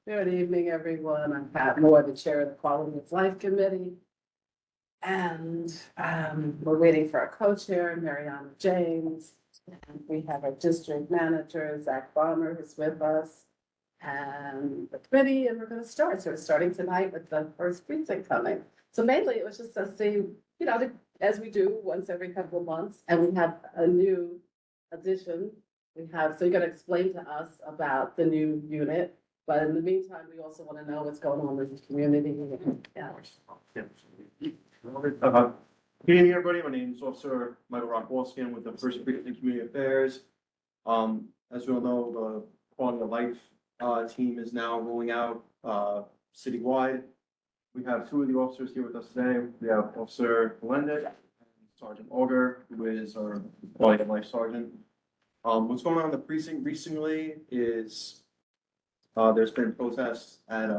Good evening, everyone. I'm Pat Moore, the Chair of the Quality of Life Committee. And we're waiting for our co-chair, Mariana James. And we have our district manager, Zach Bomber, who's with us. And the committee, and we're going to start. So we're starting tonight with the first precinct coming. So mainly it was just to see, as we do once every couple of months, and we have a new addition. So you're going to explain to us about the new unit. But in the meantime, we also want to know what's going on with the community. Yeah. Good evening, everybody. My name is Officer Michael Rockwalski. I'm with the First Precinct Community Affairs. As you all know, the Quality of Life team is now rolling out citywide. We have two of the officers here with us today. We have Officer Melendez and Sergeant Auger, who is our Quality of Life Sergeant. What's going on in the precinct recently is there's been protests at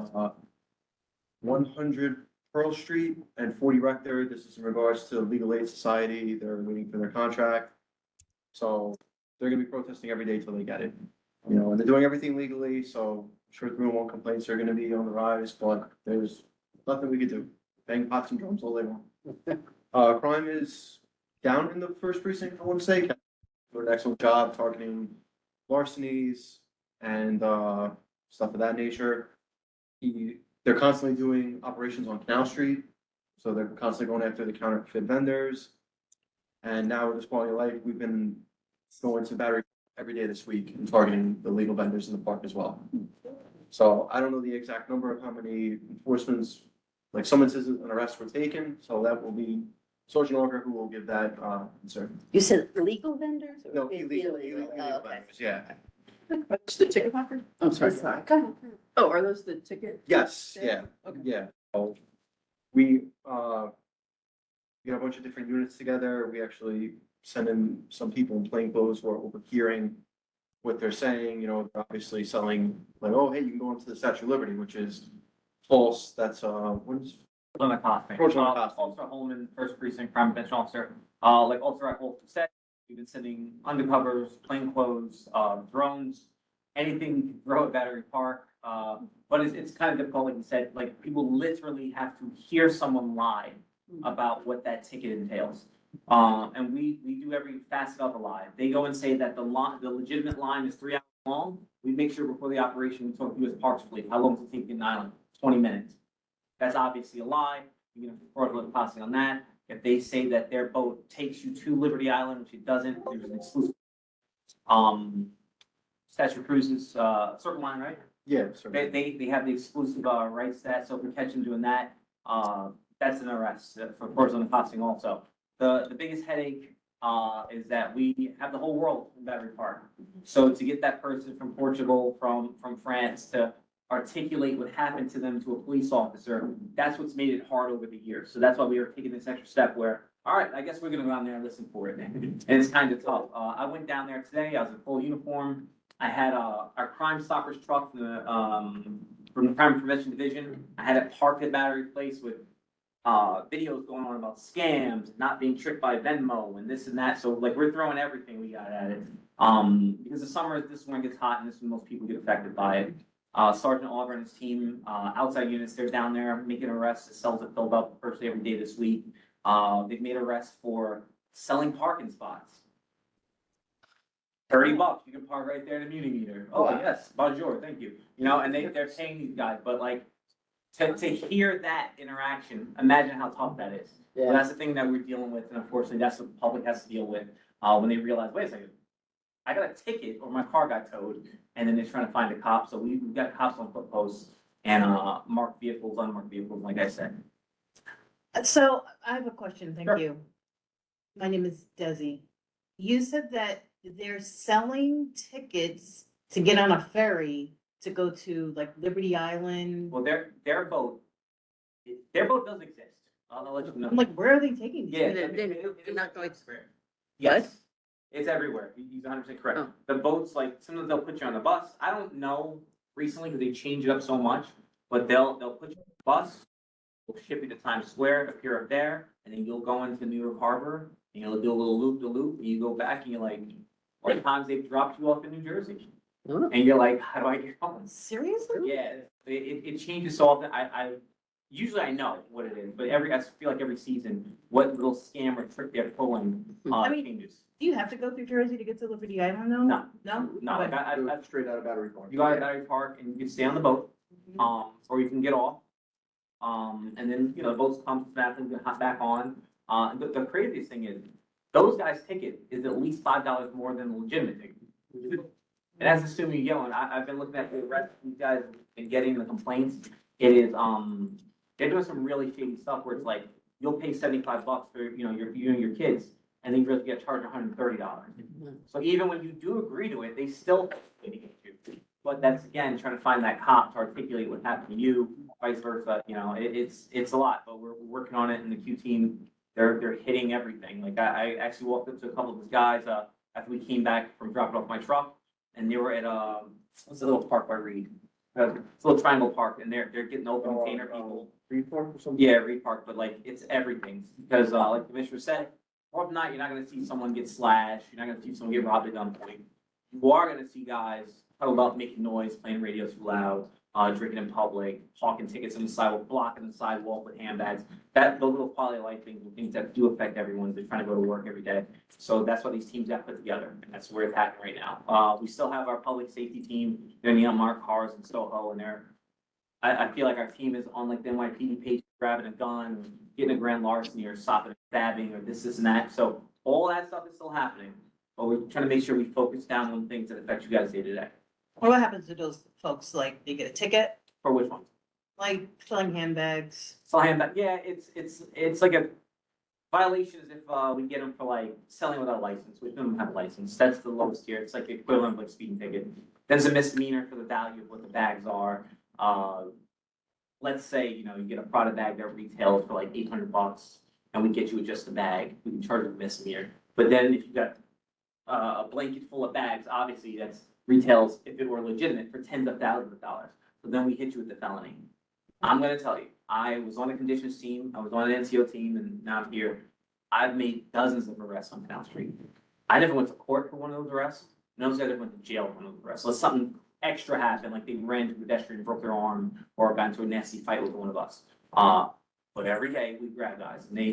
100 Pearl Street and 40 Rector. This is in regards to Legal Aid Society. They're waiting for their contract. So they're going to be protesting every day till they get it. And they're doing everything legally. So I'm sure 311 complaints are going to be on the rise, but there's nothing we could do. Bang pots and drums all day long. Crime is down in the first precinct, I want to say. Doing an excellent job targeting larcenies and stuff of that nature. They're constantly doing operations on Canal Street, so they're constantly going after the counterfeit vendors. And now with this Quality of Life, we've been going to Battery every day this week and targeting the legal vendors in the park as well. So I don't know the exact number of how many enforcements, like summonses and arrests were taken, so that will be Sergeant Auger who will give that answer. You said legal vendors? Or No, illegal Oh, okay. vendors, yeah. What's the ticket hopper? I'm sorry. Go ahead. Oh, are those the ticket? Yes, yeah, Okay. yeah. So we got a bunch of different units together. We actually send in some people in plain clothes who are overhearing what they're saying. They're obviously selling like, oh, hey, you can go into the Statue of Liberty, which is false. That's what is Limit Coffee. Fraudulent costume. Officer Holman, First Precinct, Crime Prevention Officer. Like Officer Wolf said, we've been sending undercovers, plainclothes, drones, anything you can throw at Battery Park. But it's kind of difficult, like you said, like people literally have to hear someone lie about what that ticket entails. And we do every facet of a lie. They go and say that the legitimate line is 3 hours long. We make sure before the operation, we talk to U.S. Parks Police. How long does it take to get an island? 20 minutes. That's obviously a lie. You can fraudulent passing on that. If they say that their boat takes you to Liberty Island, which it doesn't, there's an exclusive. Statue Cruises, Circle Line, right? yeah, sorry. They have the exclusive rights to that. So if we catch them doing that, that's an arrest for fraudulent passing also. The biggest headache is that we have the whole world in Battery Park. So to get that person from Portugal, from France to articulate what happened to them to a police officer, that's what's made it hard over the years. So that's why we are taking this extra step where, all right, I guess we're gonna go down there and listen for it. And it's kind of tough. I went down there today, I was in full uniform. I had our Crime Stoppers truck from the Crime Prevention Division. I had it parked at Battery Place with videos going on about scams, not being tricked by Venmo and this and that. So like we're throwing everything we got at it. Because the summer, this is when it gets hot and this is when most people get affected by it. Sergeant Auger and his team, outside units, they're down there making arrests. The cells have filled up virtually every day this week. They've made arrests for selling parking spots. $30, you can park right there in the Muni meter. Oh, yes, bonjour, thank you. And they're paying these guys, but like, to hear that interaction, imagine how tough that is. So that's the thing that we're dealing with, and unfortunately, that's what the public has to deal with, when they realize, wait a second, I got a ticket or my car got towed, and then they're trying to find a cop. So we've got cops on foot posts and marked vehicles, unmarked vehicles, like I said. So I have a question, Sure. thank you. My name is Desi. You said that they're selling tickets to get on a ferry to go to like Liberty Island. Well, their boat does exist. I'll let you know. I'm like, where are they taking these? Yeah, They're not going to. Yes, it's everywhere. He's 100% correct. Oh. The boats, like, sometimes they'll put you on the bus. I don't know recently because they change it up so much, but they'll put you on the bus, we'll ship you to Times Square, appear up there, and then you'll go into New York Harbor, and you'll do a little loop-de-loop, and you go back and you're like, or times they've dropped you off in New Jersey. Oh. And you're like, how do I get home? Seriously? Yeah, it changes so often. Usually I know what it is, but I feel like every season, what little scam or trick they're pulling, I mean- changes. Do you have to go through Jersey to get to Liberty Island though? No. No? No, like Okay. I've Straight out of Battery Park. you go to Battery Park and you can stay on the boat, or you can get off. And then, the boats come back and you can hop back on. The craziest thing is, those guys' ticket is at least $5 more than the legitimate ticket. And that's assuming you get one. I've been looking at the rest of these guys and getting the complaints. It is, they're doing some really shady stuff where it's like, you'll pay $75 for, you and your kids, and then you really get charged $130. So even when you do agree to it, they still litigate you. But that's, again, trying to find that cop to articulate what happened to you, vice versa, it's a lot, but we're working on it, and the Q team, they're hitting everything. Like, I actually walked up to a couple of those guys, after we came back from dropping off my truck, and they were at, what's the little park by Reed? It's a little triangle park, and they're getting open container people. Reed Park or something? Yeah, Reed Park, but like, it's everything, because, like the commissioner said, more often than not, you're not gonna see someone get slashed, you're not gonna see someone get robbed at gunpoint. You are gonna see guys huddled up, making noise, playing radio too loud, drinking in public, hawking tickets on the sidewalk, blocking the sidewalk with handbags. Those little quality of life things, things that do affect everyone, they're trying to go to work every day. So that's what these teams got put together, and that's where it's happening right now. We still have our public safety team, they're in the unmarked cars in Soho, and I feel like our team is on like the NYPD page, grabbing a gun, getting a grand larceny, or stopping and stabbing, or this and that. So all that stuff is still happening, but we're trying to make sure we focus down on things that affect you guys day to day. Well, what happens to those folks, like, they get a ticket, For which one? like selling handbags? So yeah, it's like a violation is if we get them for like selling without a license, which none of them have a license. That's the lowest tier. It's like the equivalent of like speeding ticket. There's a misdemeanor for the value of what the bags are. Let's say, you get a Prada bag that retails for like $800 and we get you with just the bag, we can charge you a misdemeanor. But then if you got a blanket full of bags, obviously that's retails, if it were legitimate, for tens of thousands of dollars. So then we hit you with the felony. I'm gonna tell you, I was on a conditions team, I was on an NCO team, and now I'm here. I've made dozens of arrests on Canal Street. I never went to court for one of those arrests, and those guys never went to jail for one of those arrests. So something extra happened, like they ran into a pedestrian, broke their arm, or got into a nasty fight with one of us. But every day we grab guys, and they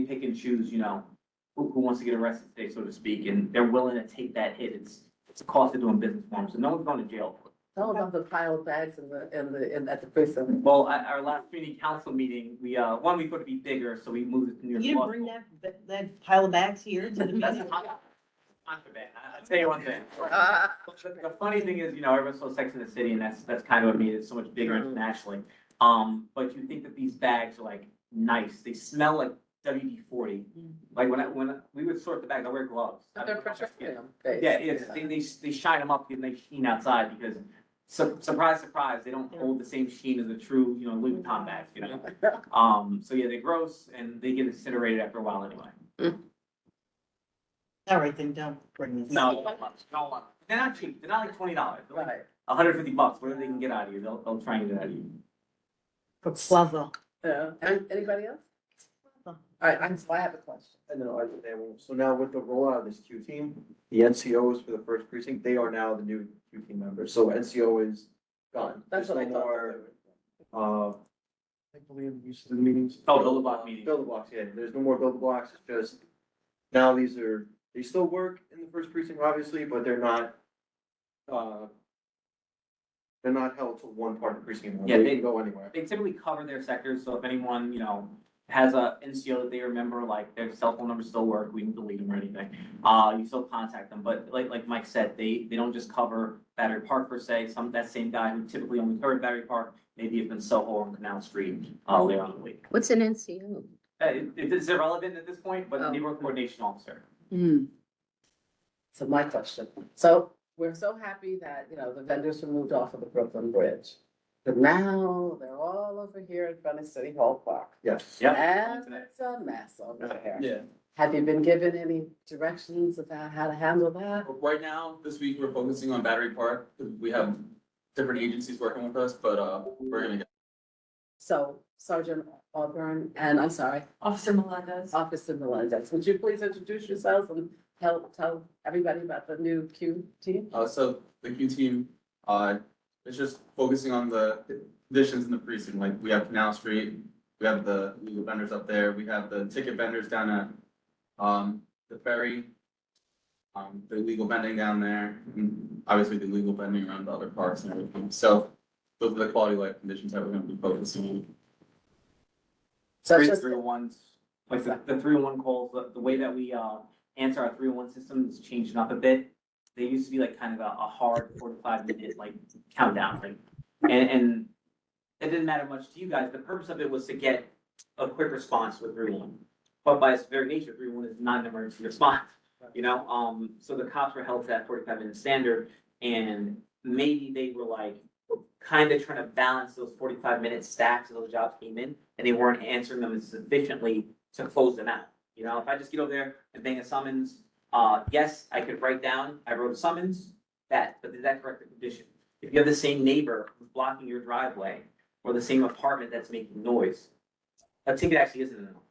pick and choose, who wants to get arrested today, so to speak, and they're willing to take that hit. It's a cost of doing business for them, so no one's going to jail for it. Tell about the pile of bags at the precinct. Well, at our last community council meeting, we thought it'd be bigger, so we moved it to near. You didn't bring that pile of bags here to the That's meeting? contraband. I'll tell you one thing. The funny thing is, everyone's so Sex in the City, and that's kind of what made it so much bigger internationally. But you think that these bags are like nice. They smell like WD-40. Like when we would sort the bags, I wear gloves. They're petroleum. Yeah, they shine them up and they sheen outside because surprise, surprise, they don't hold the same sheen as a true, Louis Vuitton bags, So yeah, they're gross and they get incinerated after a while anyway. All right, then don't bring this. No, they're not cheap. They're not like $20. They're like Right. $150. Whatever they can get out of you, they'll try and get out of you. For Plaza. Yeah. Anybody else? All right, I have a question. And then so now with the rollout of this Q team, the NCOs for the first precinct, they are now the new Q team members. So NCO is gone. That's what I There's no thought. more, I believe we used to do the meetings. Oh, build a block meeting. Build the blocks, yeah. There's no more build the blocks. It's just, now they still work in the first precinct, obviously, but they're not held to one part of the precinct. Yeah, They they- can go anywhere. They typically cover their sectors, so if anyone, has a NCO that they remember, like their cell phone numbers still work, we can delete them or anything. You still contact them, but like Mike said, they don't just cover Battery Park per se. That same guy who typically only covered Battery Park, maybe have been Soho on Canal Street, later on in the week. What's an NCO? It's irrelevant at this point, but Oh. neighborhood coordination officer. So my question, so we're so happy that, the vendors were moved off of the Brooklyn Bridge. But now they're all over here in front of City Hall Park. Yes. Yep. And it's a mess over there. Yeah, Have you been given any directions about how to handle that? but right now, this week, we're focusing on Battery Park, because we have different agencies working with us, but, we're gonna get. So Sergeant Auburn, and I'm sorry, Officer Melendez. Officer Melendez, would you please introduce yourselves and tell everybody about the new Q team? So the Q team, is just focusing on the conditions in the precinct, like we have Canal Street, we have the legal vendors up there, we have the ticket vendors down at, the ferry. The illegal vending down there, and obviously the legal vending around the other parks and everything, so those are the quality of life conditions that we're gonna be focusing on. So it's just, 301s, like the 301 calls, the way that we, answer our 301 system is changing up a bit. They used to be like kind of a hard 45-minute like countdown, like, and it didn't matter much to you guys. The purpose of it was to get a quick response with 301. But by its very nature, 301 is not an emergency response, you know? So the cops were held to that 45-minute standard, and maybe they were like kind of trying to balance those 45-minute stacks as those jobs came in, and they weren't answering them sufficiently to close them out. You know, if I just get over there and bang a summons, yes, I could write down, I wrote a summons, but did that correct the condition? If you have the same neighbor who's blocking your driveway, or the same apartment that's making noise, a ticket actually isn't enough.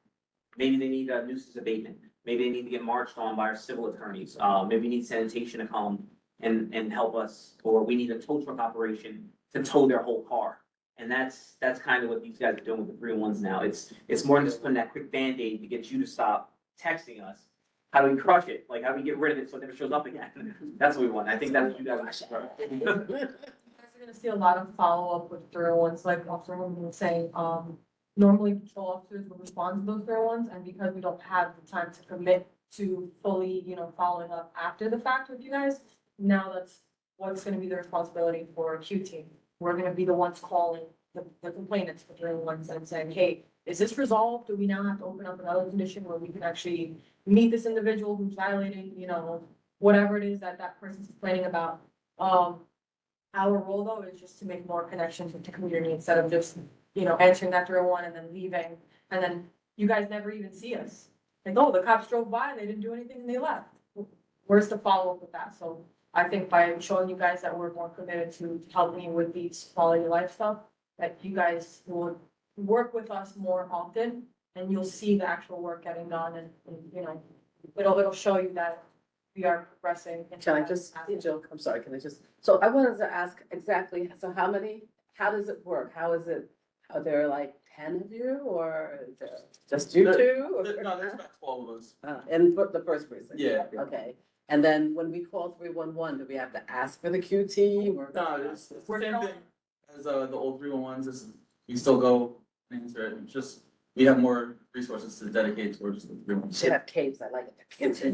Maybe they need a nuisance abatement, maybe they need to get marched on by our civil attorneys, maybe we need sanitation to come and help us, or we need a tow truck operation to tow their whole car. And that's kind of what these guys are doing with the 301s now. It's more than just putting that quick Band-Aid to get you to stop texting us. How do we crush it? Like, how do we get rid of it so it never shows up again? That's what we want. I think that's what you guys are. You guys are gonna see a lot of follow-up with 301s, like Officer Woodman was saying, normally patrol officers will respond to those 301s, and because we don't have the time to commit to fully, following up after the fact with you guys, now that's what's gonna be the responsibility for Q team. We're gonna be the ones calling the complainants for 301s and saying, hey, is this resolved? Do we now have to open up another condition where we can actually meet this individual who's violating, whatever it is that that person's complaining about? Our role though is just to make more connections with the community instead of just, answering that 301 and then leaving. And then you guys never even see us. Like, oh, the cops drove by, they didn't do anything and they left. Where's the follow-up with that? So I think by showing you guys that we're more committed to helping you with these quality of life stuff, that you guys will work with us more often and you'll see the actual work getting done and it'll show you that we are progressing. can I just, Jill, I'm sorry, can I just, so I wanted to ask exactly, so how does it work? How is it, are there like 10 of you or is there just you two? No, there's about 12 of us. In the first precinct? Yeah. Okay, and then when we call 311, do we have to ask for the Q team or? No, it's the same thing as, the old 301s, we still go and answer it, it's just, we have more resources to dedicate towards the 301s. Should have capes, I like it.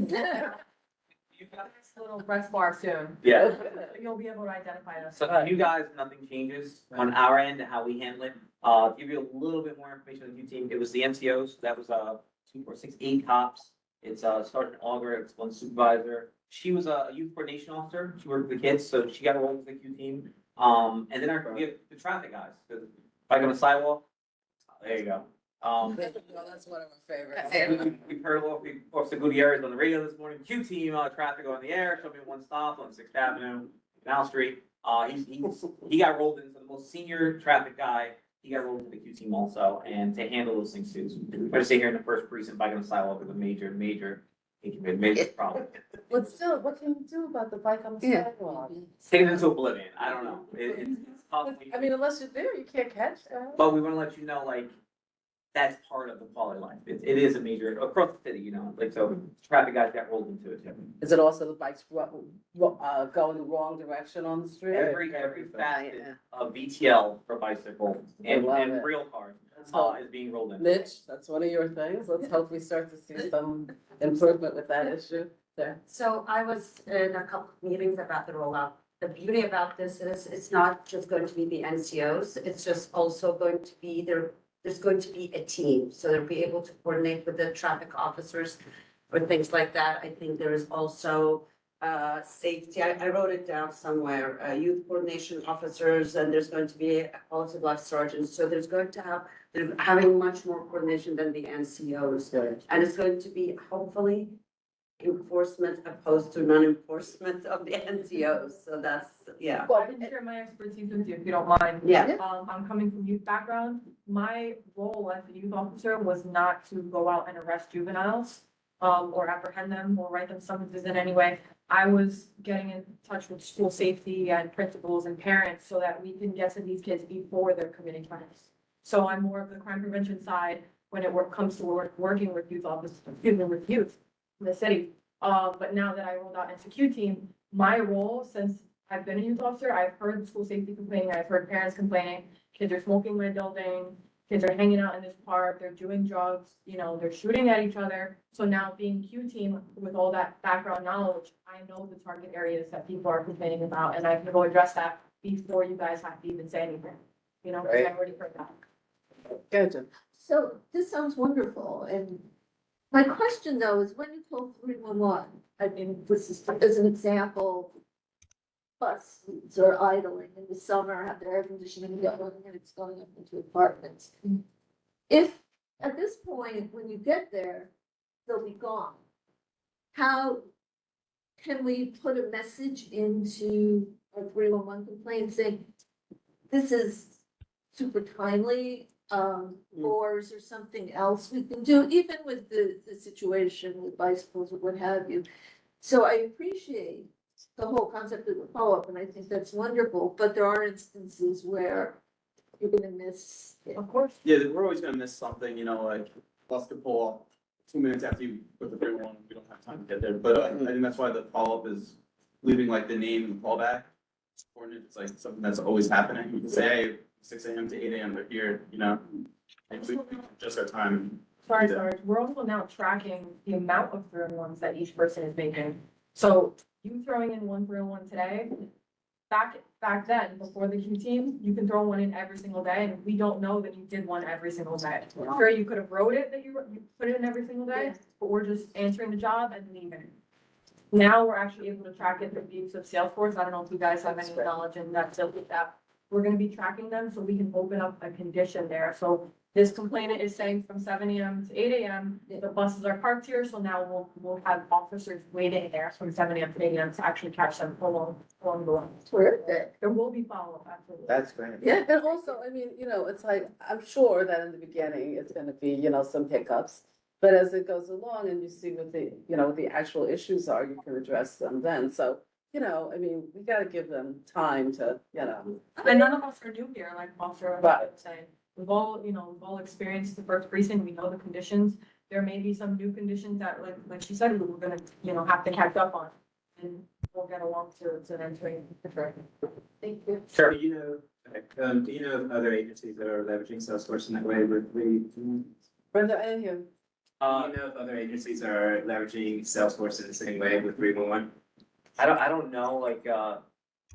Next little rest bar soon. Yeah. You'll be able to identify us. So for you guys, nothing changes on our end, how we handle it. To give you a little bit more information on the Q team, it was the NCOs, that was 2, 4, 6, 8 cops. It's Sergeant Auger, it's one supervisor. She was a youth coordination officer, she worked with the kids, so she got a role with the Q team. And then we have the traffic guys, 'cause if I go on the sidewalk, there you go. That's one of my favorites. We've heard Officer Gutierrez on the radio this morning, Q team, traffic on the air, show me one stop on 6th Avenue, Canal Street. He got rolled into the most senior traffic guy, he got rolled into the Q team also, and to handle those things too. So we're gonna stay here in the first precinct, bike on the sidewalk is a major problem. But still, what can you do about the bike on the Yeah. sidewalk? Take it into oblivion, I don't know, it's tough. I mean, unless you're there, you can't catch that. But we wanna let you know, like, that's part of the quality of life. It is a major, across the city, like, so traffic guys got rolled into it too. Is it also the bikes going the wrong direction on the street? Every facet of VTL for bicycle and I love it. real cars, Let's hope. is being rolled in. Mitch, that's one of your things. Let's hope we start to see some improvement with that issue there. So I was in a couple of meetings about the rollout. The beauty about this is it's not just going to be the NCOs, it's just also going to be there's going to be a team. So they'll be able to coordinate with the traffic officers or things like that. I think there is also safety. I wrote it down somewhere, youth coordination officers, and there's going to be a quality of life sergeant. So they're having much more coordination than the NCOs. Good. And it's going to be hopefully enforcement opposed to non-enforcement of the NCOs. So that's, yeah. I can share my expertise with you if you don't mind. Yeah. I'm coming from youth background. My role as a youth officer was not to go out and arrest juveniles. or apprehend them or write them summonses in any way, I was getting in touch with school safety and principals and parents so that we can get to these kids before they're committing crimes. So I'm more of the crime prevention side when it comes to working with youth officers, with youth in the city. But now that I rolled out NCQ team, my role since I've been a youth officer, I've heard school safety complaining, I've heard parents complaining, kids are smoking in my building, kids are hanging out in this park, they're doing drugs, you know, they're shooting at each other. So now being Q team with all that background knowledge, I know the target areas that people are complaining about, and I can go address that before you guys have to even say anything. You know, because I've already heard that. Good. So this sounds wonderful, and my question though is when you call 311, I mean, this is as an example, buses are idling in the summer, have their air conditioning going, and it's going up into apartments. If, at this point, when you get there, they'll be gone, how can we put a message into our 311 complaint saying, this is super timely, or is there something else we can do, even with the situation with bicycles or what have you? So I appreciate the whole concept of the follow-up, and I think that's wonderful, but there are instances where you're gonna miss it. Of course. Yeah, we're always gonna miss something, you know, like, bus could pull off 2 minutes after you put the big one, we don't have time to get there, but I think that's why the follow-up is leaving like the name and callback. It's important if it's like something that's always happening, you can say, hey, 6 AM to 8 AM, they're here, you know? And we just our time. Sorry, Yeah. Sarge, we're also now tracking the amount of 301s that each person is making. So you throwing in one 301 today, back then, before the Q team, you can throw one in every single day, and we don't know that you did one every single day. Sure, you could have wrote it that you put it in every single day, but we're just answering the job and leaving. Now we're actually able to track it through the use of Salesforce. I don't know if you guys have any knowledge in that, so with that, we're gonna be tracking them, so we can open up a condition there. So this complainant is saying from 7 AM to 8 AM, the buses are parked here, so now we'll have officers waiting there from 7 AM to 8 AM to actually catch them along the line. Terrific. There will be follow-up, absolutely. That's great. Yeah, and also, I mean, you know, it's like, I'm sure that in the beginning, it's gonna be, you know, some hiccups. But as it goes along and you see what the, you know, the actual issues are, you can address them then. So, you know, I mean, we gotta give them time to, you know. And none of us are new here, like Officer Right. was saying. We've all experienced the first precinct, we know the conditions. There may be some new conditions that, like she said, we're gonna, have to catch up on. And we'll get along to entering the track. Thank you. Sure. Do you know of other agencies that are leveraging Salesforce in that way? Brenda, I didn't hear. Do you know if other agencies are leveraging Salesforce in the same way with 311? I don't know, like,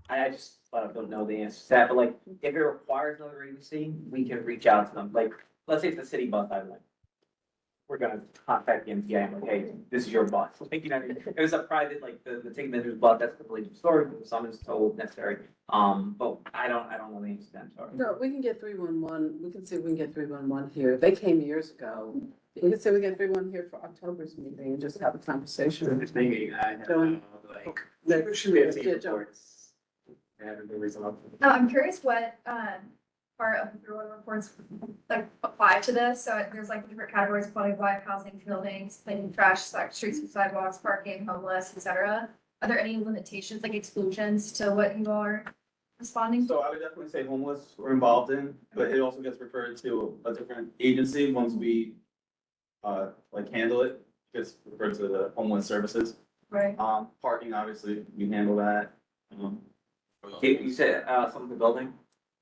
I just don't know the answer to that, but like, if it requires another agency, we can reach out to them, like, let's say it's the city bus, I'm like, we're gonna contact the MTA, I'm like, hey, this is your bus, like, you know, if it was a private, like, the ticket vendor's bus, that's a completely different story, the summons told necessary, but I don't know the answer to that, sorry. No, we can get 311, we can see if we can get 311 here. They came years ago. We can say we get 311 here for October's meeting and just have a conversation. I'm just thinking, Going- like, should we have Yeah, seen Joe. reports? And the result. I'm curious what, part of the 311 reports like apply to this, so there's like different categories, quality of life, housing, buildings, cleaning trash, like streets and sidewalks, parking, homeless, etc. Are there any limitations, like exclusions to what you are responding to? So I would definitely say homeless we're involved in, but it also gets referred to a different agency once we, like handle it, gets referred to the homeless services. Right, Parking, obviously, we handle that. You said, some of the building?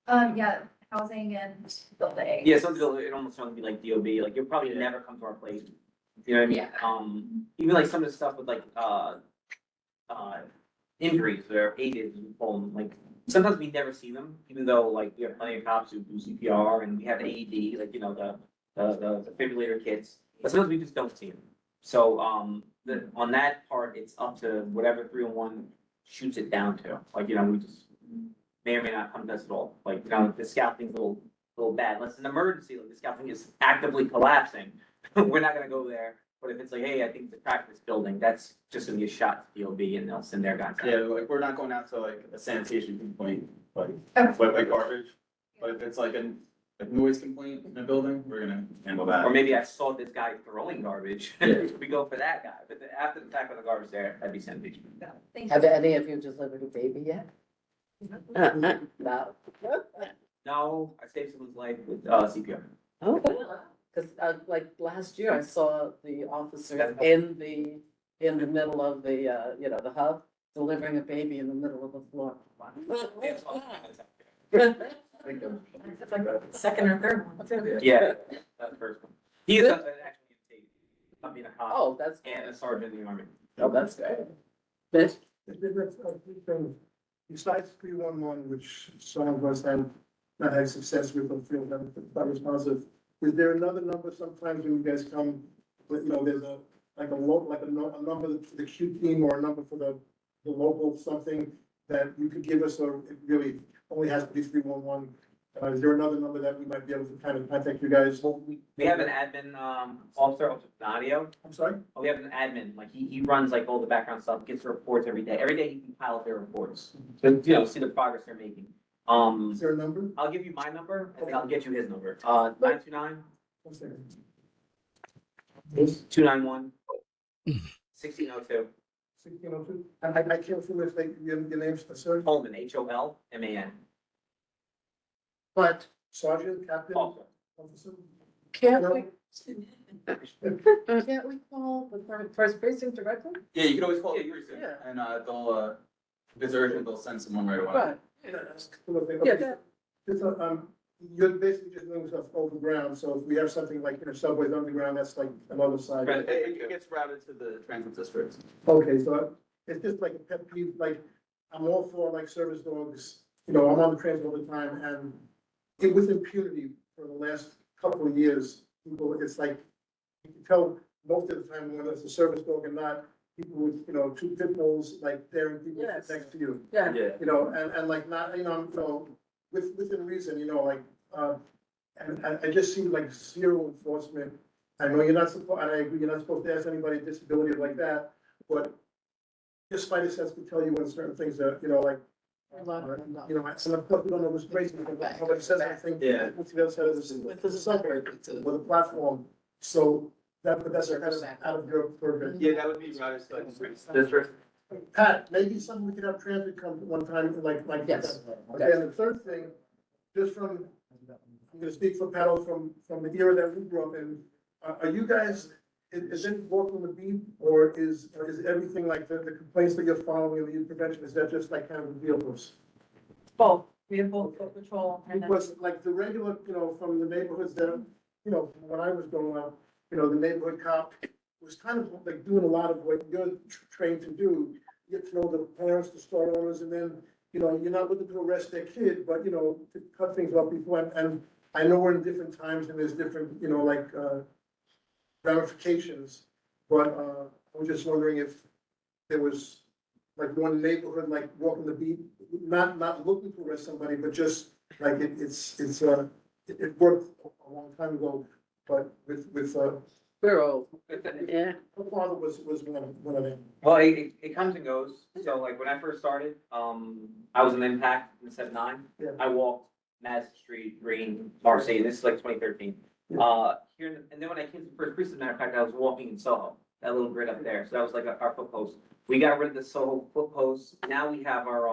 yeah, housing and building. Yeah, some of the building, it almost sounds like DOB, like, you'll probably Yeah. never come to our place. You know what I mean? Yeah. Even like some of the stuff with like, injuries or aided, like, sometimes we never see them, even though like we have plenty of cops who do CPR and we have AED, like, you know, the defibrillator kits, but sometimes we just don't see them. So, on that part, it's up to whatever 301 shoots it down to, like, you know, we just may or may not come to us at all, like, you know, the scaffolding's a little bad, unless it's an emergency, like the scaffolding is actively collapsing, we're not gonna go there. But if it's like, hey, I think the crack in this building, that's just gonna be a shot to DOB and they'll send their guys out. Yeah, like, we're not going out to like a sanitation complaint, like, Okay. like garbage, but if it's like like noise complaint in a building, we're gonna handle that. Or maybe I saw this guy throwing garbage, Yeah. we go for that guy, but after the fact of the garbage there, that'd be Cindy. Have any of you delivered a baby yet? No. No, I saved someone's life with, CPR. Oh, because, like, last year I saw the officer in the middle of the, you know, the hub, delivering a baby in the middle of the floor. It's like second or third one, too. Yeah, that's the first one. He is actually, not being a cop Oh, that's, and a sergeant in the army. oh, that's great. Mitch? Besides 311, which some of us have not had success with or feel that responsive, is there another number sometimes when you guys come, with, you know, there's a, like a number for the Q team or a number for the local something that you could give us, or it really only has to be 311? Is there another number that we might be able to kind of contact you guys? We have an admin, officer, Nadio. I'm sorry? Oh, we have an admin, like, he runs like all the background stuff, gets the reports every day. Every day he compiles their reports. So, you know, see the progress they're making. Is there a number? I'll give you my number, and then I'll get you his number. 929 One second. 291 1602. 1602? And I can't feel if your name's, sir? Holman, Holman. But Sergeant, Captain, Officer. Officer? can't we, can't we call the first precinct directly? Yeah, you can always call the Yeah, precinct, yeah. and, they'll, if it's urgent, they'll send someone right away. Right. Yeah, just, you're basically just moving stuff over ground, so if we have something like, you know, subways underground, that's like another side. Right, it gets routed to the transit district. Okay, so it's just like a pet peeve, like, I'm all for like service dogs, you know, I'm on the transit all the time, and it with impunity for the last couple of years, people, it's like, you can tell most of the time whether it's a service dog or not, people with, you know, two pit bulls, like, daring people Yes. next to you. Yeah. You know, and like not, you know, within reason, you know, like, and I just see like zero enforcement. I know you're not supposed, and I agree, you're not supposed to ask anybody with disability like that, but just spider sense can tell you when certain things are, you know, like, you know, and of course, we don't know what's crazy, nobody says anything. Yeah. What's the other side of this, with the suburb, with a platform, so but that's kind of out of your purview. Yeah, that would be routed to like district. Pat, maybe something we could have transit come one time, like. Yes. Okay, and the third thing, just from, I'm gonna speak for Pat, from the era that we grew up in, are you guys, is it walking the beat, or is everything like the complaints that you're following in the youth prevention, is that just like kind of the vehicles? Both, we have both foot patrol and then. Because like the regular, you know, from the neighborhoods that, you know, when I was growing up, you know, the neighborhood cop was kind of like doing a lot of what you're trained to do. Get to know the parents, the store owners, and then, you know, you're not looking to arrest their kid, but, you know, to cut things off before. And I know we're in different times and there's different, you know, like, ramifications. But, I was just wondering if there was like one neighborhood, like walking the beat, not looking to arrest somebody, but just like it worked a long time ago, but with, We're old. Yeah. my father was one of them. Well, it comes and goes. So like when I first started, I was an impact in '79. Yeah. I walked Madison Street, Green, Marcy. This is like 2013. Here, and then when I came to the first precinct, matter of fact, I was walking in Soho, that little grid up there. So that was like our foot post. We got rid of the Soho foot post. Now we have our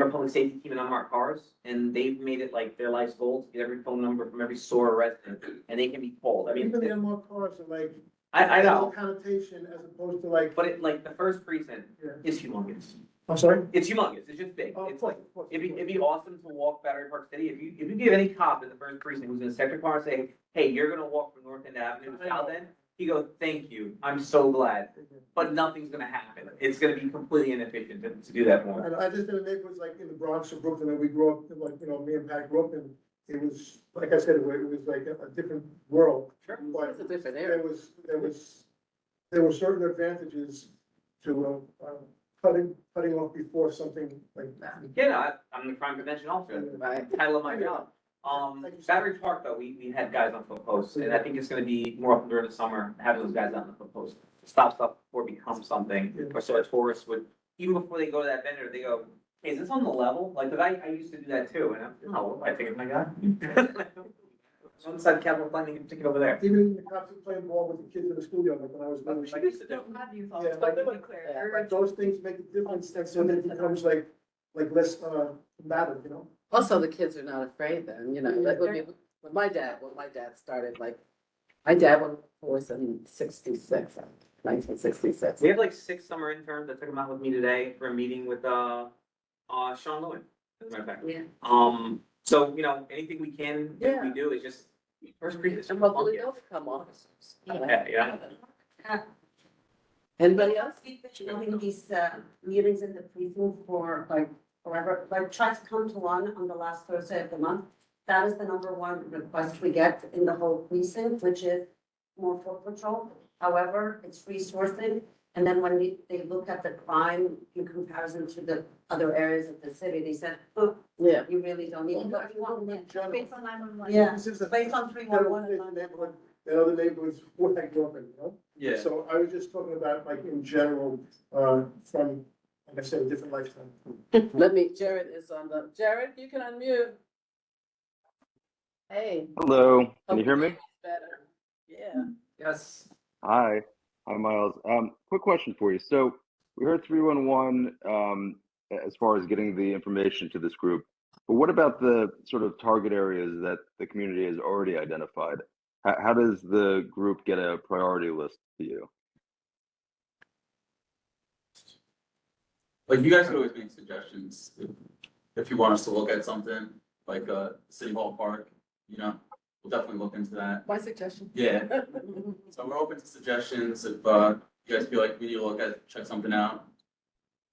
public safety team in unmarked cars, and they've made it like their life's goal to get every phone number from every store or resident, and they can be called. I mean, Even the unmarked cars are like. I know, Connotation as opposed to like. but it like the first precinct Yeah. is humongous. I'm sorry? It's humongous. It's just big. Oh, It's of course, like, of course. it'd be awesome to walk Battery Park City. If you give any cop in the first precinct who's in a sector car and say, hey, you're gonna walk from North End Avenue to South End, he goes, thank you. I'm so glad. But nothing's gonna happen. It's gonna be completely inefficient to do that for him. And I just in the neighborhoods like in the Bronx or Brooklyn, and we grew up, like, you know, me and Pat grew up in, it was, like I said, it was like a different world. Sure. But It's a different there area. there were certain advantages to, cutting off before something like that. Yeah, no, I'm the crime prevention officer. Right. Title of my job. Battery Park though, we had guys on foot posts, and I think it's gonna be more often during the summer, having those guys out on the foot post. Stop stuff before it becomes something, or so a tourist would, even before they go to that vendor, they go, Is this on the level? Like, cause I used to do that too, and I'm, oh, I think, oh my God. One side capital planning, take it over there. Even in the cops who playing ball with the kids in the schoolyard, like when I was little, We like, used to do. yeah, like those things make a difference, and so then it becomes like less, matter, you know? Also, the kids are not afraid then, you know, like when my dad started, like, my dad was in 1966. We have like 6 summer interns that took them out with me today for a meeting with, Sean Lewin, as a matter of fact. Yeah. So, you know, anything we can, we do, is just, first previous. And hopefully they'll become officers. Yeah. Anybody else? We've been having these meetings in the precinct for like forever, like try to come to one on the last Thursday of the month. That is the number one request we get in the whole precinct, which is more foot patrol. However, it's resourcing. And then when they look at the crime in comparison to the other areas of the city, they said, oh, Yeah. you really don't need to go. Based on 911. Yeah, This is the. based on 311. Neighborhood, that other neighborhoods, what I grew up in, you know? Yeah. So I was just talking about like in general, from, like I said, a different lifetime. Jared is on Jared, you can unmute. Hey. Hello, can you hear me? Better. Yeah. Yes. Hi, Miles. Quick question for you. So we heard 311 as far as getting the information to this group, but what about the sort of target areas that the community has already identified? How does the group get a priority list to you? Like, you guys could always make suggestions if you want us to look at something, like, City Hall Park, you know, we'll definitely look into that. My suggestion. Yeah, so we're open to suggestions if, you guys feel like we need to look at, check something out.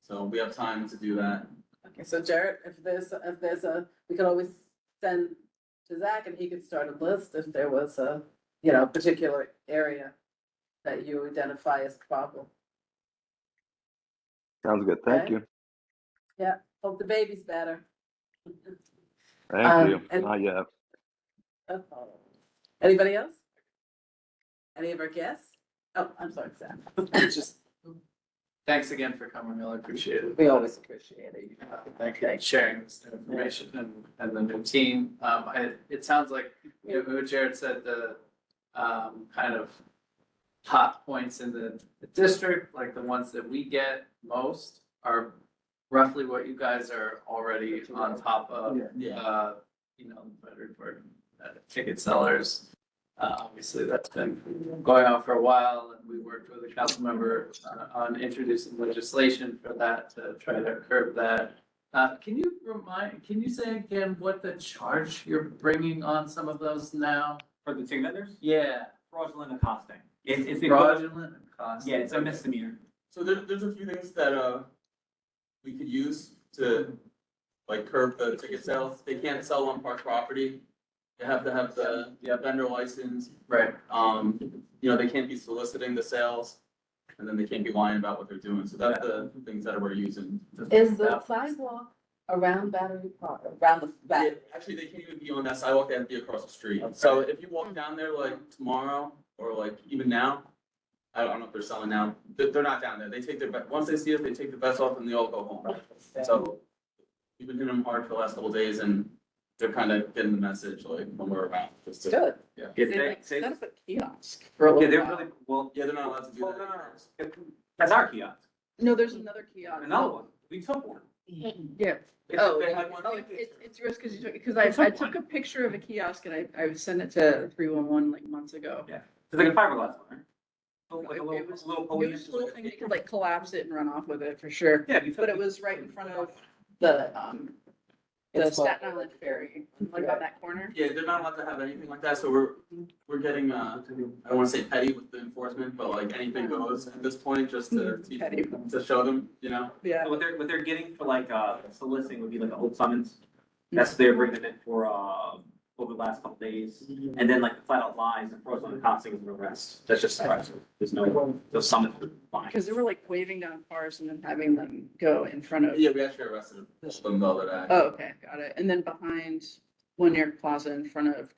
So we have time to do that. Okay, so Jared, if there's we could always send to Zach and he could start a list if there was a, you know, particular area that you identify as a problem. Sounds good. Thank Okay. you. Yeah, hope the baby's better. Thank you. and- Not yet. Anybody else? Any of our guests? Oh, I'm sorry, Zach. Just, thanks again for coming, I appreciate it. We always appreciate it. Thank you for sharing this information and the new team. It sounds like, you know, what Jared said, the kind of hot points in the district, like the ones that we get most, are roughly what you guys are already on top of. You know, better for ticket sellers. Obviously, that's been going on for a while, and we worked with a council member on introducing legislation for that to try to curb that. Can you say again what the charge you're bringing on some of those now? For the ticket vendors? Yeah, Fraudulent accosting. It's the fraudulent cost. Yeah, it's a misdemeanor. So there's a few things that, we could use to, like, curb the ticket sales. They can't sell on park property. They have to have the vendor license. Right. You know, they can't be soliciting the sales, and then they can't be lying about what they're doing. So that's the things that we're using. Is the sidewalk around Battery Park, around the Yeah, back? actually, they can't even be on that sidewalk, they have to be across the street. So if you walk down there like tomorrow, or like even now, I don't know if they're selling now, they're not down there. They take once they see us, they take the vest off and they all go home. So we've been hitting them hard for the last couple of days, and they're kind of getting the message like when we're around. Just to- Good. Yeah. Set up a kiosk for a Yeah, little they're while. really, well, Yeah, they're not allowed to do well, that. no, no, no. That's our kiosk. No, there's another kiosk. Another one. We took one. Yeah. They had one. It's risk because I took a picture of a kiosk and I sent it to 311 like months ago. Yeah. It's like a fiberglass one, right? Like a It little, was- little It podium. was a little thing, you could like collapse it and run off with it for sure. Yeah, we took But it was right in front of the It's Staten Island Ferry, like on that corner. Yeah, they're not allowed to have anything like that, so we're getting, I don't wanna say petty with the enforcement, but like anything goes at this point, just to teach, Petty. to show them, you know? Yeah. So what they're getting for like, soliciting would be like a old summons. That's what they're bringing in for, over the last couple days. And then like the flat out lies and fraudulent accosting is an arrest. That's just surprising. There's no summons. Because they were like waving down cars and then having them go in front of. Yeah, we actually arrested them the other day. Oh, okay, got it. And then behind Lanier Plaza in front of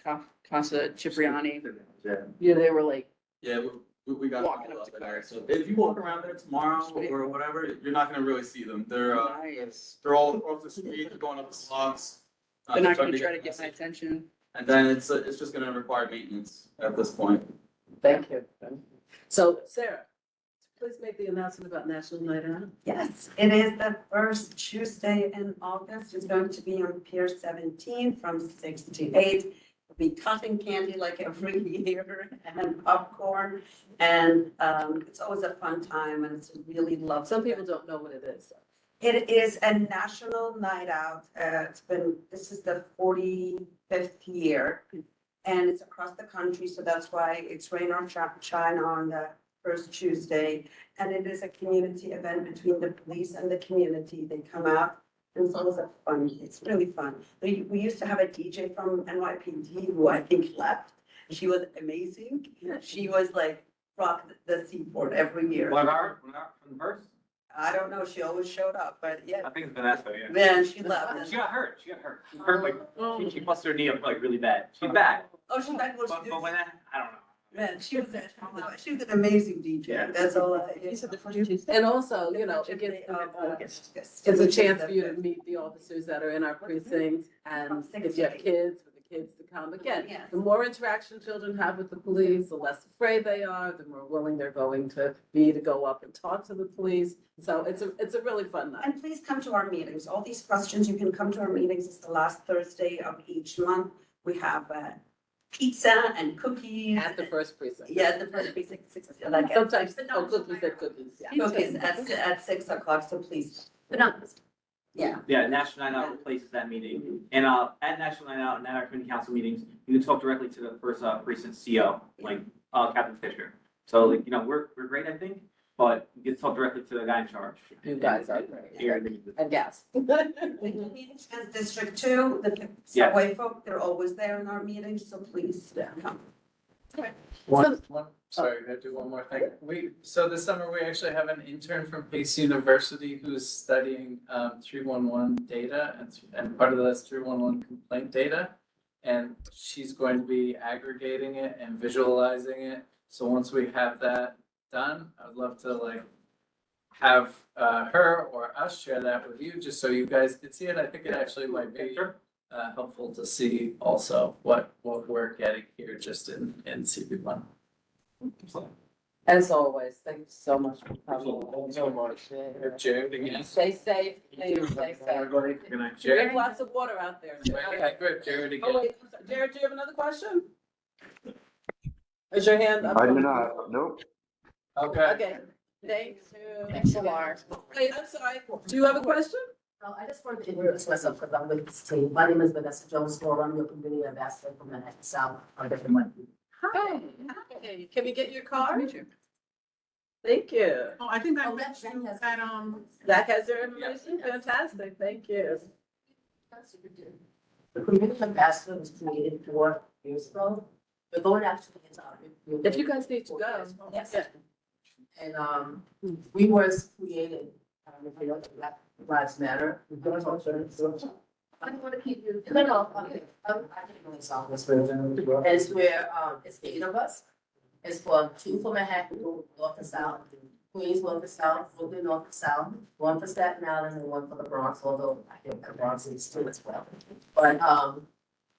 Casa Cipriani. Yeah. Yeah, they were like Yeah, we got. Walking all up to of it there. cars. So if you walk around there tomorrow or whatever, you're not gonna really see them. Nice. They're all off the street, they're going up the blocks. They're not trying gonna try to the get my message. attention. And then it's just gonna require maintenance at this point. Thank you. So Sarah, please make the announcement about National Night Out. Yes, it is the first Tuesday in August. It's going to be on Pier 17 from 6 to 8. We'll be cutting candy like every year and popcorn. And it's always a fun time and it's really lovely. Some people don't know what it is. It is a national night out. This is the 45th year. And it's across the country, so that's why it's rain or shine on the first Tuesday. And it is a community event between the police and the community. They come out and it's always a fun, it's really fun. We used to have a DJ from NYPD who I think left. She was amazing. She was like, rock the Seaport every year. One of our, from the first? I don't know, she always showed up, but yeah. I think it's Vanessa, yeah. Man, she left. She got hurt. She hurt like, she busted her knee up like really bad. She's back. Oh, she's back. But when that, I don't know. Man, she was an amazing DJ. Yeah. That's all I. You said the first Tuesday? And also, you know, it gets, it's a chance for you to meet the officers that are in our precinct and if you have kids, for the kids to come. Again, Yes. the more interaction children have with the police, the less afraid they are, the more willing they're going to be to go up and talk to the police. So it's a really fun night. And please come to our meetings. All these questions, you can come to our meetings. It's the last Thursday of each month. We have pizza and cookies. At the first precinct. Yeah, the first precinct, like. Sometimes, cookies are cookies, yeah. Cookies at 6 o'clock, so please. But not, Yeah. Yeah, National Night Out replaces that meeting. And at National Night Out and at our community council meetings, you can talk directly to the first precinct CO, like Captain Fisher. So like, you know, we're great, I think, but you can talk directly to the guy in charge. you guys are great. Here. And gas. We do meetings with District 2, the Yeah. subway folk, they're always there in our meetings, so please come. Sorry, I do one more thing. So this summer, we actually have an intern from Pace University who's studying 311 data and part of that's 311 complaint data. And she's going to be aggregating it and visualizing it. So once we have that done, I'd love to like have her or us share that with you, just so you guys can see it. I think it actually might be helpful to see also what we're getting here just in CP1. As always, thank you so much for coming. So much. Jared again. Stay safe, please, stay safe. Good night. Drink lots of water out there. Okay, good, Jared again. Oh, wait, I'm sorry. Jared, do you have another question? Is your hand up? I do not, nope. Okay. Okay, thank you. Thanks a lot. Wait, I'm sorry, do you have a question? I just wanted to introduce myself because I'm with this team. My name is Vanessa Jones, I'm your community ambassador from Manhattan South. Hi, hi, can we get your card? Thank you. Oh, I think I Oh, met that you has- at, Zach has your information, fantastic, thank you. The community ambassador was created 4 years ago. We're going actually into our. If you guys need to go. Yes. Yeah. And we was created, if you know, Black Lives Matter. I don't want to keep you. No, okay. I can really solve this. It's where, it's the 8 of us. It's for 2 for Manhattan, north and south, Queens, north and south, Brooklyn, north and south, 1 for Staten Island and 1 for the Bronx, although I think the Bronx is 2 as well. But,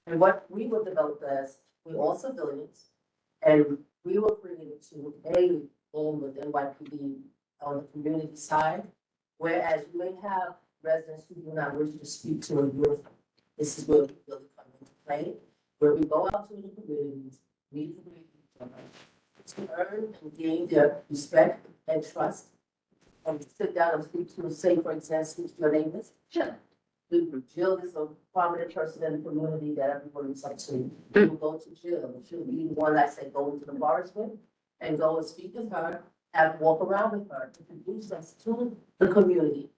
and what we were developed as, we're all civilians, and we were created to aid in with NYPD on the community side. Whereas you may have residents who do not wish to speak to a youth, this is where we really come into play, where we go out to the communities, meet the people, to earn and gain their respect and trust, and sit down and speak to, say, for example, speak to your neighbors. Jill. Jill is a prominent person in the community that everyone is up to. You go to Jill, she'll be the one that said, go into the forest with, and go and speak with her, and walk around with her, introduce us to the community.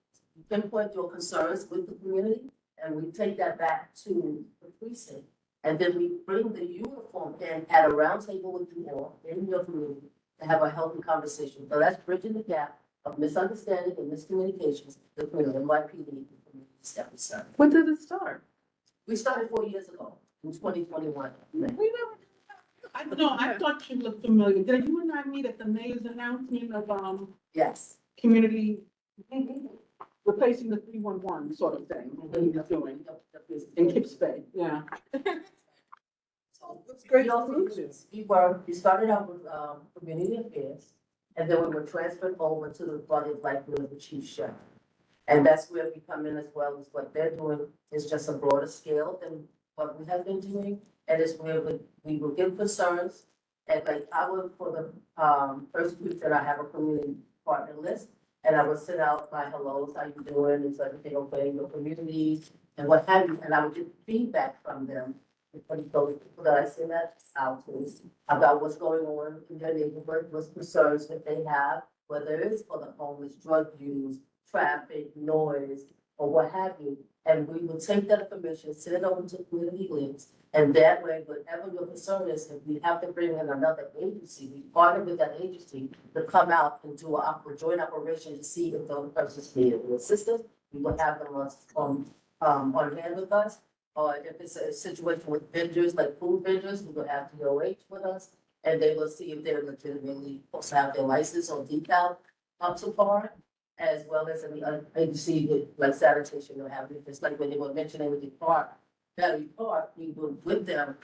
Pinpoint your concerns with the community, and we take that back to the precinct. And then we bring the uniform in at a round table with you all in your community to have a healthy conversation. So that's bridging the gap of misunderstanding and miscommunications between the NYPD and the community that we serve. When did it start? We started 4 years ago, in 2021. I know, I thought you looked familiar. Did you and I meet at the mayor's announcement of, Yes. community replacing the 311 sort of thing, that he was doing in Kips Bay, yeah. It's great We also- solutions. we started out with, community affairs, and then we were transferred over to the Body of Life with the chief chef. And that's where we come in as well, as what they're doing is just a broader scale than what we have been doing. And it's where we will get concerns, and like I would, for the, first week that I have a community partner list, and I would send out my hellos, how you doing, is everything okay in your community, and what have you, and I would get feedback from them. From those people that I send that out to, about what's going on in their neighborhood, what concerns that they have, whether it's for the homeless, drug use, traffic, noise, or what have you. And we would take that information, send it over to community leaders, and that way, whatever your concern is, if we have to bring in another agency, we partner with that agency to come out and do a joint operation to see if those persons need assistance. We will have them on hand with us. Or if it's a situation with vendors, like food vendors, we will have DOH with us, and they will see if they're legitimately supposed to have their license or decal up to par, as well as any other agency with like sanitation or having, it's like when they were mentioning with the park, Battery Park, we were with them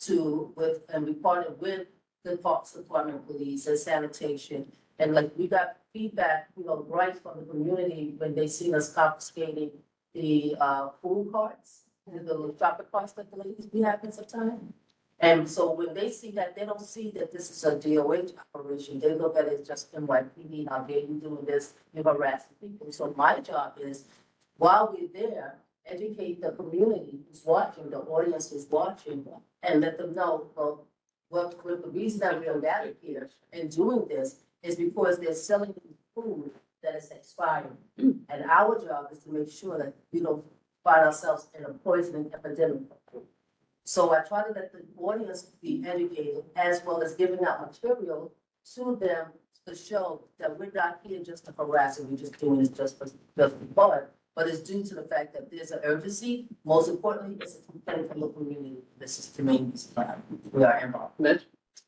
and we partnered with the Parks Department, police and sanitation. And like we got feedback, right from the community when they seen us confiscating the food carts, the little shopping carts that the ladies be having sometimes. And so when they see that, they don't see that this is a DOH operation. They look at it as just NYPD, how dare you doing this, you're harassing people. So my job is, while we're there, educate the community who's watching, the audience who's watching, and let them know, well, what the reason that we are gathered here and doing this is because they're selling food that is expiring. And our job is to make sure that we don't find ourselves in a poisoning epidemic. So I try to let the audience be educated, as well as giving out material to them to show that we're not here just to harass and we're just doing this just for fun, but it's due to the fact that there's an urgency. Most importantly, it's a complaint from the community. This is to me, we are involved.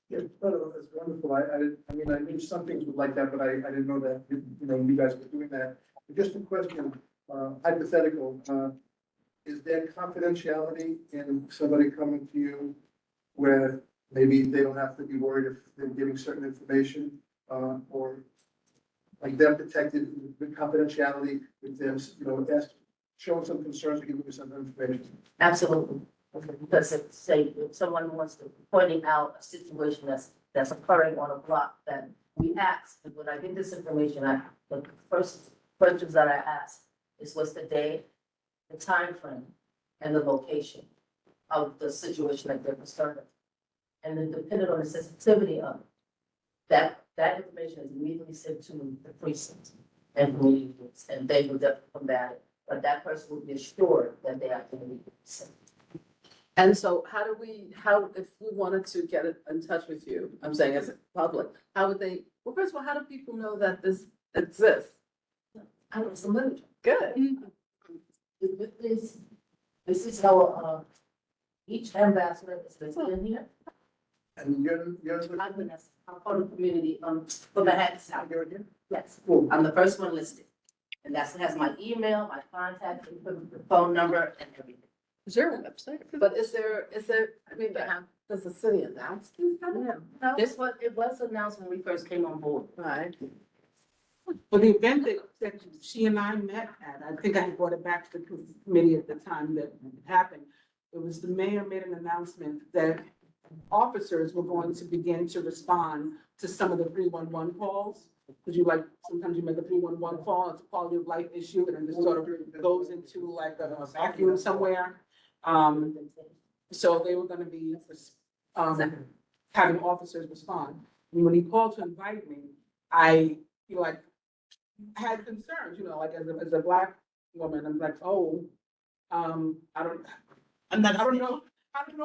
Yeah, no, that's wonderful. I mean, I knew some things were like that, but I didn't know that, you guys were doing that. Just a question, hypothetical, is there confidentiality in somebody coming to you where maybe they don't have to be worried if they're giving certain information, or like them protected with confidentiality with them, showing some concerns or giving you some information? Absolutely. Because if someone wants to pointing out a situation that's occurring on a block, that we ask, and when I get this information, the first questions that I ask is what's the day, the time frame, and the location of the situation that they're concerned with. And then depending on the sensitivity of it, that information is immediately sent to the precinct and community groups, and they will definitely combat it. But that person will be assured that they are going to be safe. And so how, if we wanted to get in touch with you, I'm saying as a public, how would they, well, first of all, how do people know that this exists? I was a little. Good. This is how, each ambassador is listed in here. And you're I'm part of the community, for Manhattan South. You're here? Yes, I'm the first one listed. And that has my email, my contact, phone number, and everything. Is there a website? But is there, I mean, does the city announce this? No, it was announced when we first came on board. Right. For the event that she and I met at, I think I had brought it back to the committee at the time that it happened. It was the mayor made an announcement that officers were going to begin to respond to some of the 311 calls. Because sometimes you make a 311 call, it's a quality of life issue, and it just sort of goes into like a vacuum somewhere. So they were gonna be, having officers respond. And when he called to invite me, I had concerns, as a Black woman, I'm like, oh, I don't know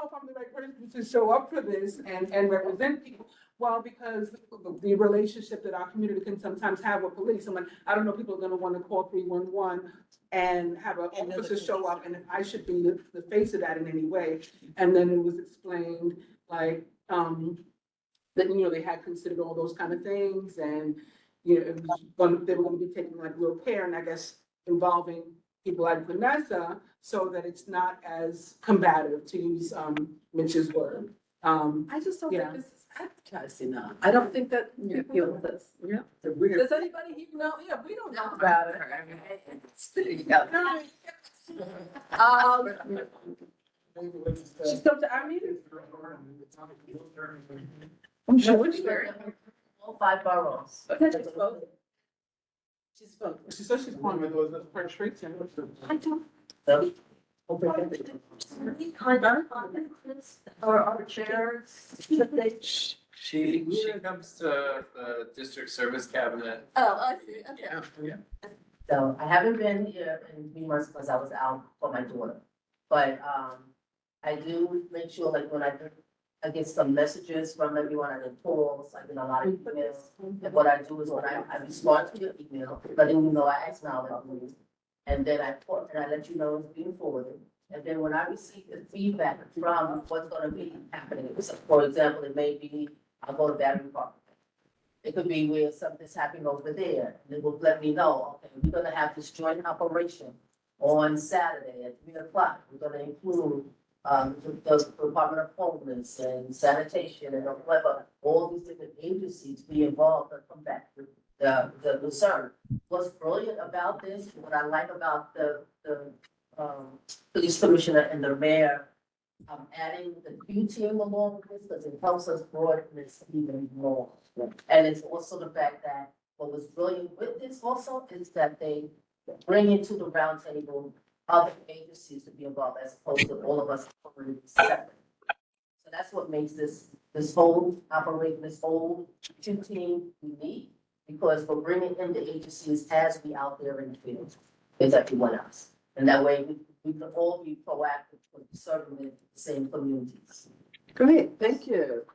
if I'm the right person to show up for this and represent people. Well, because the relationship that our community can sometimes have with police, I don't know, people are gonna wanna call 311 and have an officer show up, and if I should be the face of that in any way. And then it was explained like, that, you know, they had considered all those kind of things and, you know, they were gonna be taking like real care and I guess involving people like Vanessa so that it's not as combative, to use, Mitch's word. I just don't Yeah. think this is advertised enough. I don't think that people, that's, Yeah. does anybody even know? Yeah, we don't know about it. She's come to our meeting. I'm sure she's there. All 5 boroughs. Okay, she spoke. She spoke. She said she's one of those for streets and. I don't. Any kind of comments or our chairs, should they? She comes to the district service cabinet. Oh, I see, okay. So I haven't been here in 3 months because I was out for my daughter. But, I do make sure like when I get some messages from everyone, I get calls, I get a lot of emails. And what I do is when I respond to your email, letting you know I acknowledge you. And then I let you know it's being forwarded. And then when I receive the feedback from what's gonna be happening, so for example, it may be, I'll go to Battery Park. It could be where something's happening over there, and it will let me know, okay, we're gonna have this joint operation on Saturday at 3 o'clock. We're gonna include, the Department of Homeless and sanitation and whatever, all these different agencies be involved and come back with the concern. What's brilliant about this, what I like about the police commissioner and the mayor, adding the Q team along with this, because it helps us broaden this even more. And it's also the fact that what was brilliant with this also is that they bring into the roundtable other agencies to be involved as opposed to all of us already separate. So that's what makes this whole operation, this whole Q team unique, because we're bringing in the agencies as we out there in the field with everyone else. And that way we can all be proactive with serving the same communities. Great, thank you.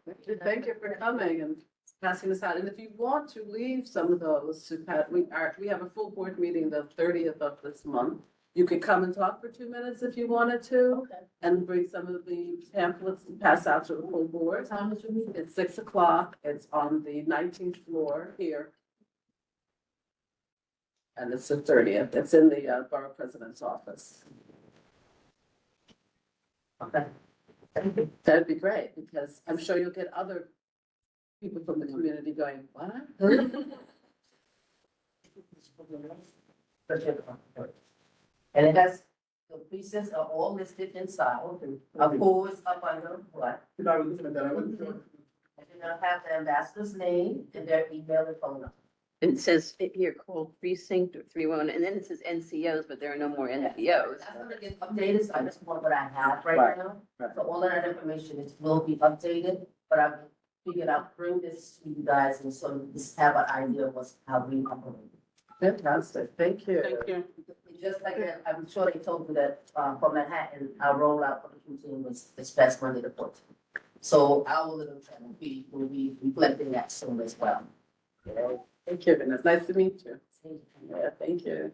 Thank you for coming and passing this out. And if you want to leave some of those to Pat, we have a full board meeting the 30th of this month. You could come and talk for 2 minutes if you wanted to, and bring some of the pamphlets to pass out to the full board. Time is your meeting? It's 6 o'clock. It's on the 19th floor here. And it's the 30th. It's in the Borough President's office. Okay. That'd be great, because I'm sure you'll get other people from the community going, what? And it has, the pieces are all listed inside, of course, up under what? I was looking at that, I wasn't sure. And then they'll have the ambassador's name and their email and phone number. It says here, call precinct or 311, and then it says NCOs, but there are no more NCOs. That's gonna get updated, so I just want what I have right Right. now. Right. So all of that information will be updated, but I've figured out, bring this to you guys and so you just have an idea of how we operate. Fantastic, thank you. Thank you. Just like that, I'm sure they told you that, for Manhattan, our rollout for the routine was this past Monday the 14th. So our little channel will be reflecting that soon as well. Thank you, Vanessa. Nice to meet you. Yeah, thank you.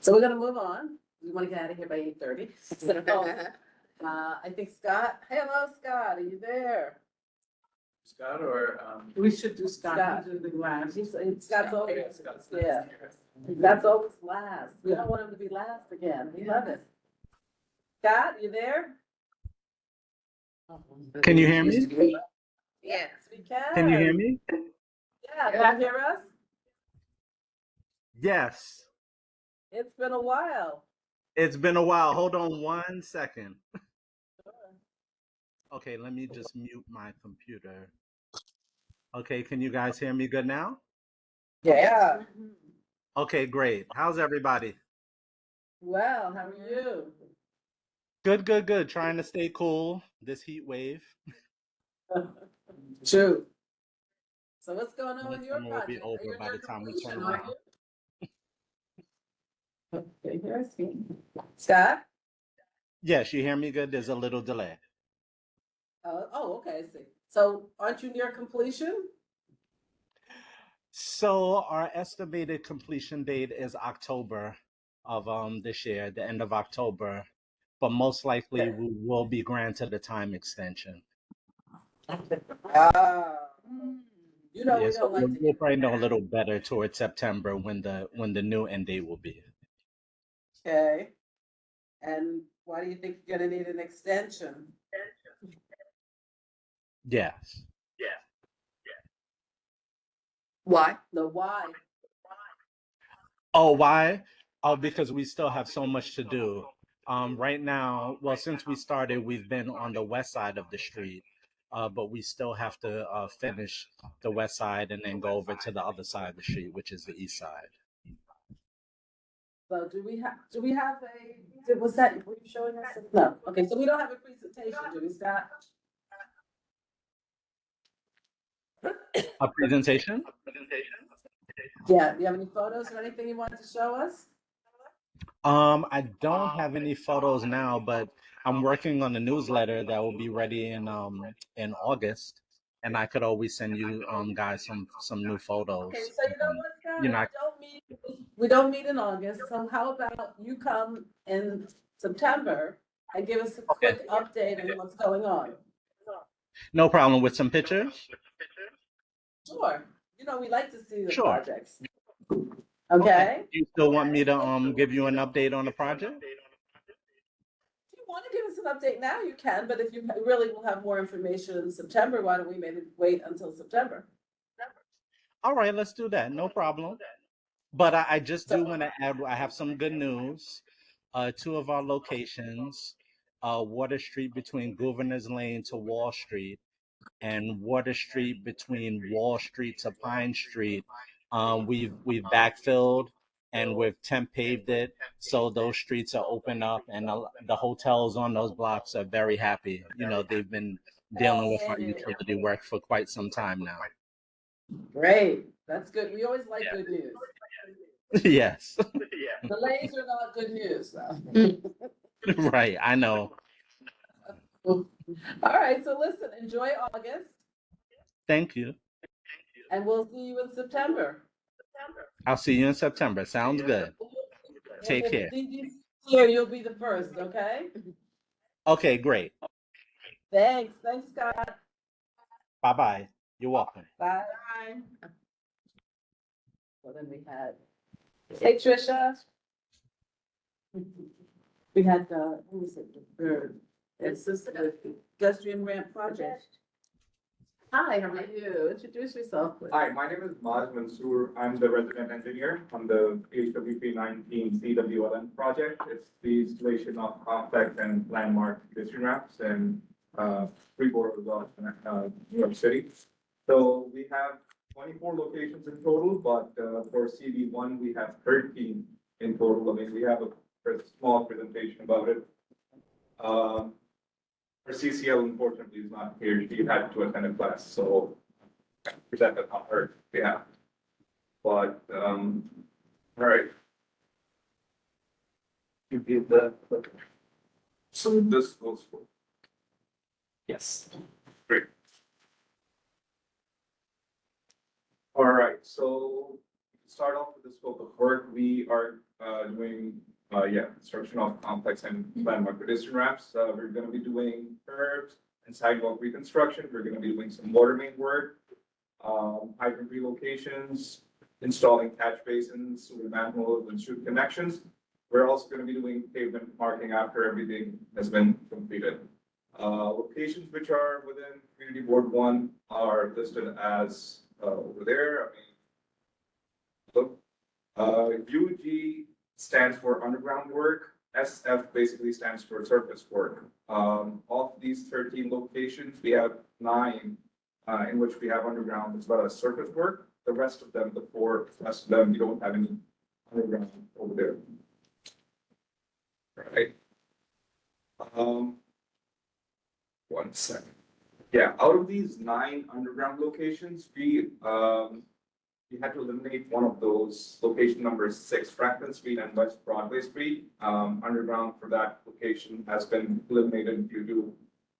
So we're gonna move on. We want to get out of here by 8:30. I think Scott, hello, Scott, are you there? Scott or, We should do Scott. Scott, he's the last. Scott's always, okay, Scott's yeah. That's always last. We don't want him to be last again. We love it. Scott, you there? Can you hear me? Yes, we can. Can you hear me? Yeah, can you hear us? Yes. It's been a while. It's been a while. Hold on 1 second. Okay, let me just mute my computer. Okay, can you guys hear me good now? Yeah. Okay, great. How's everybody? Well, how are you? Good, good, good. Trying to stay cool this heat wave. True. So what's going on with your Summer will be project? over by the time we turn around. Okay, here's me. Scott? Yes, you hear me good? There's a little delay. Okay, I see. So aren't you near completion? So our estimated completion date is October of this year, the end of October, but most likely we will be granted a time extension. You know, Yeah, we so don't like to we'll get, probably know a little better towards September when the new end date will be. okay? And why do you think you're gonna need an extension? Yes. Why? The why? Oh, why? Oh, because we still have so much to do. Right now, well, since we started, we've been on the west side of the street, but we still have to finish the west side and then go over to the other side of the street, which is the east side. So do we have was that, were you showing us? No, okay, so we don't have a presentation, do we, Scott? A presentation? Yeah, do you have any photos or anything you wanted to show us? I don't have any photos now, but I'm working on a newsletter that will be ready in August, and I could always send you guys some new photos. Okay, so you know what, Scott, You know, we don't meet in August, so how about you come in September and give us a okay, quick update on what's going on? no problem with some pictures. Sure, you know, we like to see the Sure. projects. Okay? You still want me to give you an update on the project? If you want to give us an update now, you can, but if you really will have more information in September, why don't we maybe wait until September? All right, let's do that. No problem. But I just do want to add, I have some good news. Two of our locations, Water Street between Gouverneurs Lane to Wall Street, and Water Street between Wall Street to Pine Street. We've backfilled and we've temp paved it, so those streets are open up, and the hotels on those blocks are very happy. You know, they've been dealing with our utility work for quite some time now. Great, that's good. We always like good news. Yes. Delays are not good news, though. Right, I know. All right, so listen, enjoy August, Thank you. and we'll see you in September. I'll see you in September. Sounds good. Take care. Here, you'll be the first, okay? Okay, great. Thanks, Scott. Bye-bye. You're welcome. Bye. So then we had, hey, Tricia. We had, who was it? It's the pedestrian ramp project. Hi, how are you? Introduce yourself, please. Hi, my name is Maj Mansoor. I'm the resident engineer on the HWP 19 CWLN project. It's the installation of complex and landmark pedestrian ramps in Freeport, New York City. So we have 24 locations in total, but for CD1, we have 13 in total. I mean, we have a small presentation about it. Our CCL unfortunately is not here. She had to attend a class, so I presented on her behalf. But, all right. You did the, so this goes for. Yes. Great. All right, so to start off with the scope of work, we are doing construction of complex and landmark pedestrian ramps. We're gonna be doing curbs and sidewalk reconstruction. We're gonna be doing some water main work, hydrant relocations, installing catch basins, sewer manholes and chute connections. We're also gonna be doing pavement marking after everything has been completed. Locations which are within Community Board 1 are listed as over there. I mean, look, UG stands for underground work. SF basically stands for surface work. Of these 13 locations, we have 9 in which we have underground as well as surface work. The rest of them, the 4 rest of them, we don't have any underground over there. Right. 1 second. Yeah, out of these 9 underground locations, we had to eliminate one of those. Location number 6, Franklin Street and West Broadway Street. Underground for that location has been eliminated due to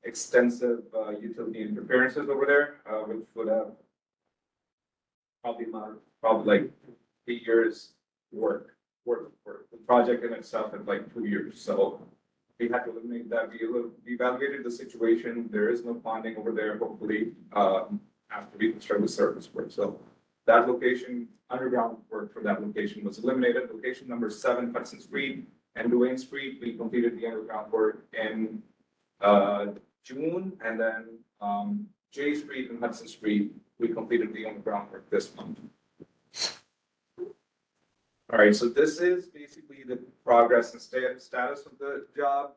extensive utility interferences over there, which would have probably like 8 years work. The project in itself is like 2 years. So we had to eliminate that. We evaluated the situation. There is no ponding over there, hopefully, after we construct the surface work. So that location, underground work for that location was eliminated. Location number 7, Hudson Street and Duane Street, we completed the underground work in June, and then J Street and Hudson Street, we completed the underground work this month. All right, so this is basically the progress and status of the job.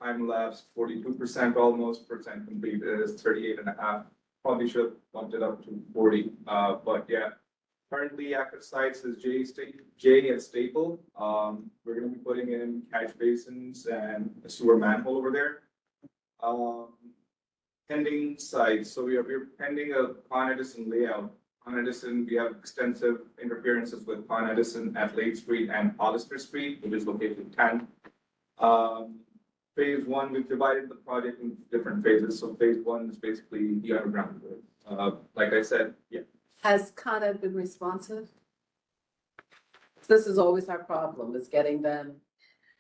Time elapsed 42% almost, percent complete is 38.5. Probably should have bumped it up to 40, but yeah. Currently active sites is J and Staple. We're gonna be putting in catch basins and a sewer manhole over there. Pending sites, so we're pending a Con Edison layout. Con Edison, we have extensive interferences with Con Edison at Lake Street and Hollister Street, which is located 10. Phase 1, we've divided the project into different phases. So phase 1 is basically the underground work. Like I said, yeah. Has Con Ed been responsive? This is always our problem, is getting them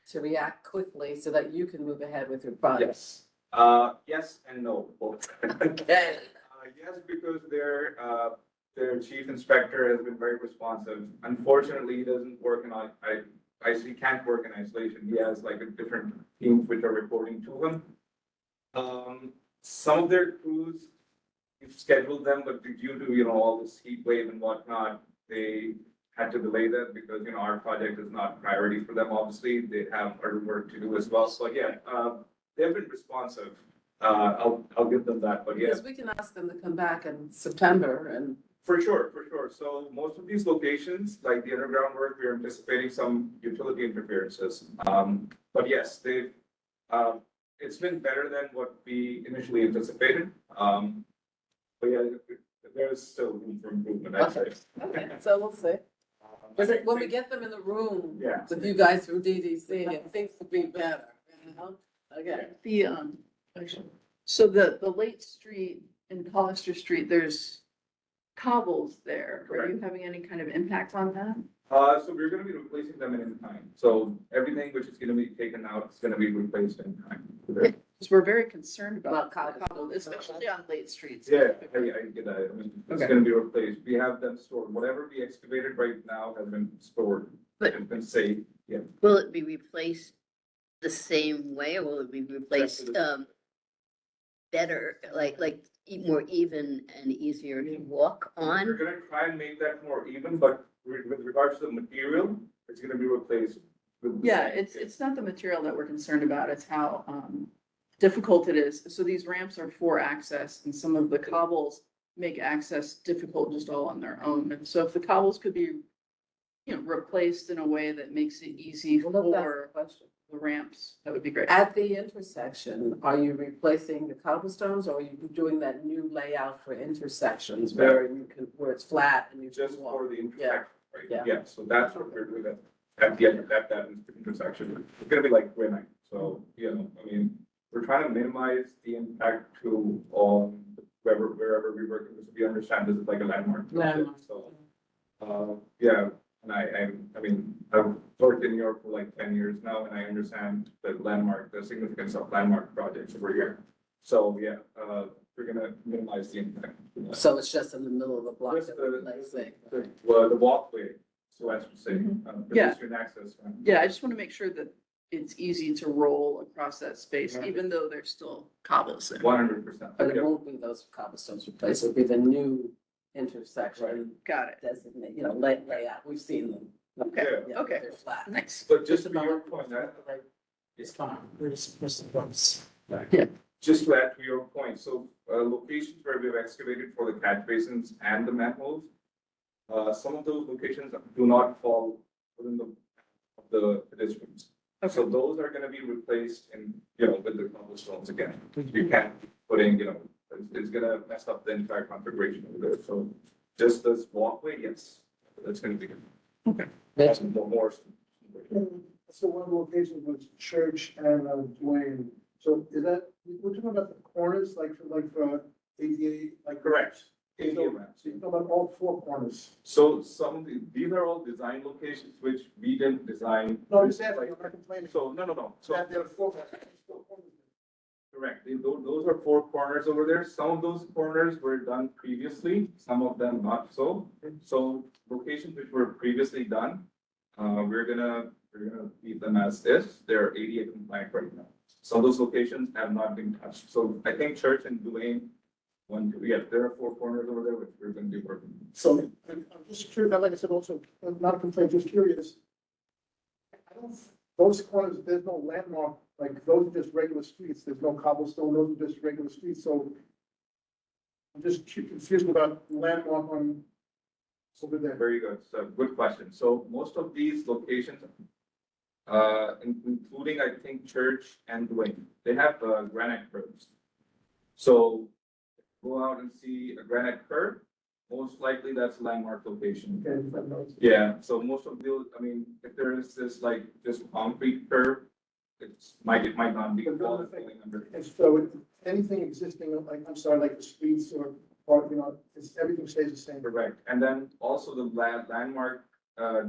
to react quickly so that you can move ahead with your project. Yes. Yes and no, both. Okay. Yes, because their chief inspector has been very responsive. Unfortunately, he doesn't work he can't work in isolation. He has like a different teams which are reporting to him. Some of their crews, we've scheduled them, but due to, all this heat wave and whatnot, they had to delay that because, our project is not priority for them, obviously. They have other work to do as well. So yeah, they've been responsive. I'll give them that, but yeah. Because we can ask them to come back in September and. For sure. So most of these locations, like the underground work, we're anticipating some utility interferences. But yes, it's been better than what we initially anticipated. But yeah, there's still room for improvement, I'd say. Okay, so we'll see. When we get them in the room Yeah. with you guys from DDC, things will be better, Okay. The, actually, so the Lake Street and Hollister Street, there's cobbles there. Are you having any kind of impact on that? So we're gonna be replacing them in time. So everything which is gonna be taken out is gonna be replaced in time. Because we're very concerned about cobbles, especially on late streets. Yeah, I get that. I mean, it's Okay. gonna be replaced. We have them stored. Whatever we excavated right now has been stored and been saved. Yeah. Will it be replaced the same way, or will it be replaced, better, like more even and easier to walk We're on? gonna try and make that more even, but with regards to the material, it's gonna be replaced with. the Yeah, same. it's not the material that we're concerned about, it's how difficult it is. So these ramps are for access and some of the cobbles make access difficult just all on their own. And so if the cobbles could be, replaced in a way that makes it easy for the ramps, that would be great. At the intersection, are you replacing the cobblestones or are you doing that new layout for intersections where where it's flat and you Just walk? for the intersection, right? Yeah. Yeah, so that's what we're doing at the end of that intersection. It's gonna be like granite. So, I mean, we're trying to minimize the impact to wherever we work, because we understand this is like a landmark project. So, yeah, and I mean, I've worked in New York for like 10 years now, and I understand the significance of landmark projects over here. So, yeah, we're gonna minimize the impact. So it's just in the middle of the block Just that we're replacing. the walkway, so as to say, Yeah. pedestrian access. Yeah, I just want to make sure that it's easy to roll across that space, even though there's still cobbles there. 100%. But it won't be those cobblestones replaced, it'll be the new intersection. Got it. Designate, layout, we've seen them. Okay, Yeah, okay. They're flat. Nice. But just to your point, It's fine, we're just missing bumps. just to add to your point, so locations where we've excavated for the catch basins and the manholes, some of those locations do not fall within the pedestrians. So those are gonna be replaced in, with the cobblestones again. You can't keep putting, it's gonna mess up the entire configuration over there. So just this walkway, yes, that's gonna be good. Okay. That's more. So one location was Church and Duane. So is that, we're talking about the corners, like for ADA, like. Correct. ADA ramps. So you're talking about all four corners. So some of these are all design locations which we didn't design. No, I'm just asking, I'm not complaining. So, no. So That there are four corners. correct. Those are four corners over there. Some of those corners were done previously, some of them not so. So locations which were previously done, we're gonna leave them as is. They're ADA compliant right now. Some of those locations have not been touched. So I think Church and Duane, there are four corners over there which we're gonna be working. So I'm just curious, like I said, also, not a complaint, just curious. I don't, those corners, there's no landmark, like those are just regular streets. There's no cobblestone, those are just regular streets, so I'm just confused about landmark on over there. Very good. So good question. So most of these locations, including I think Church and Duane, they have granite curbs. So go out and see a granite curb, most likely that's a landmark location. Okay, Yeah, so most of those, I mean, if there is this like just concrete curb, it might not be falling under. And so if anything existing, like, I'm sorry, like the streets or, you know, everything stays the same. Correct. And then also the landmark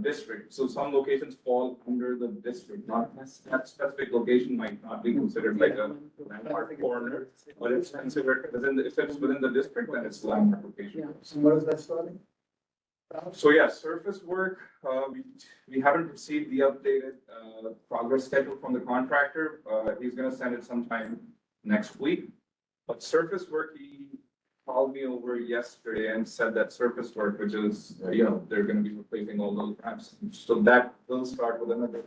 district. So some locations fall under the district, not that specific location might not be considered like a landmark corner, but it's considered if it's within the district, then it's landmark location. So what is that starting? So yeah, surface work, we haven't received the updated progress schedule from the contractor. He's gonna send it sometime next week. But surface work, he called me over yesterday and said that surface work, which is, they're gonna be replacing all those ramps. So that will start with another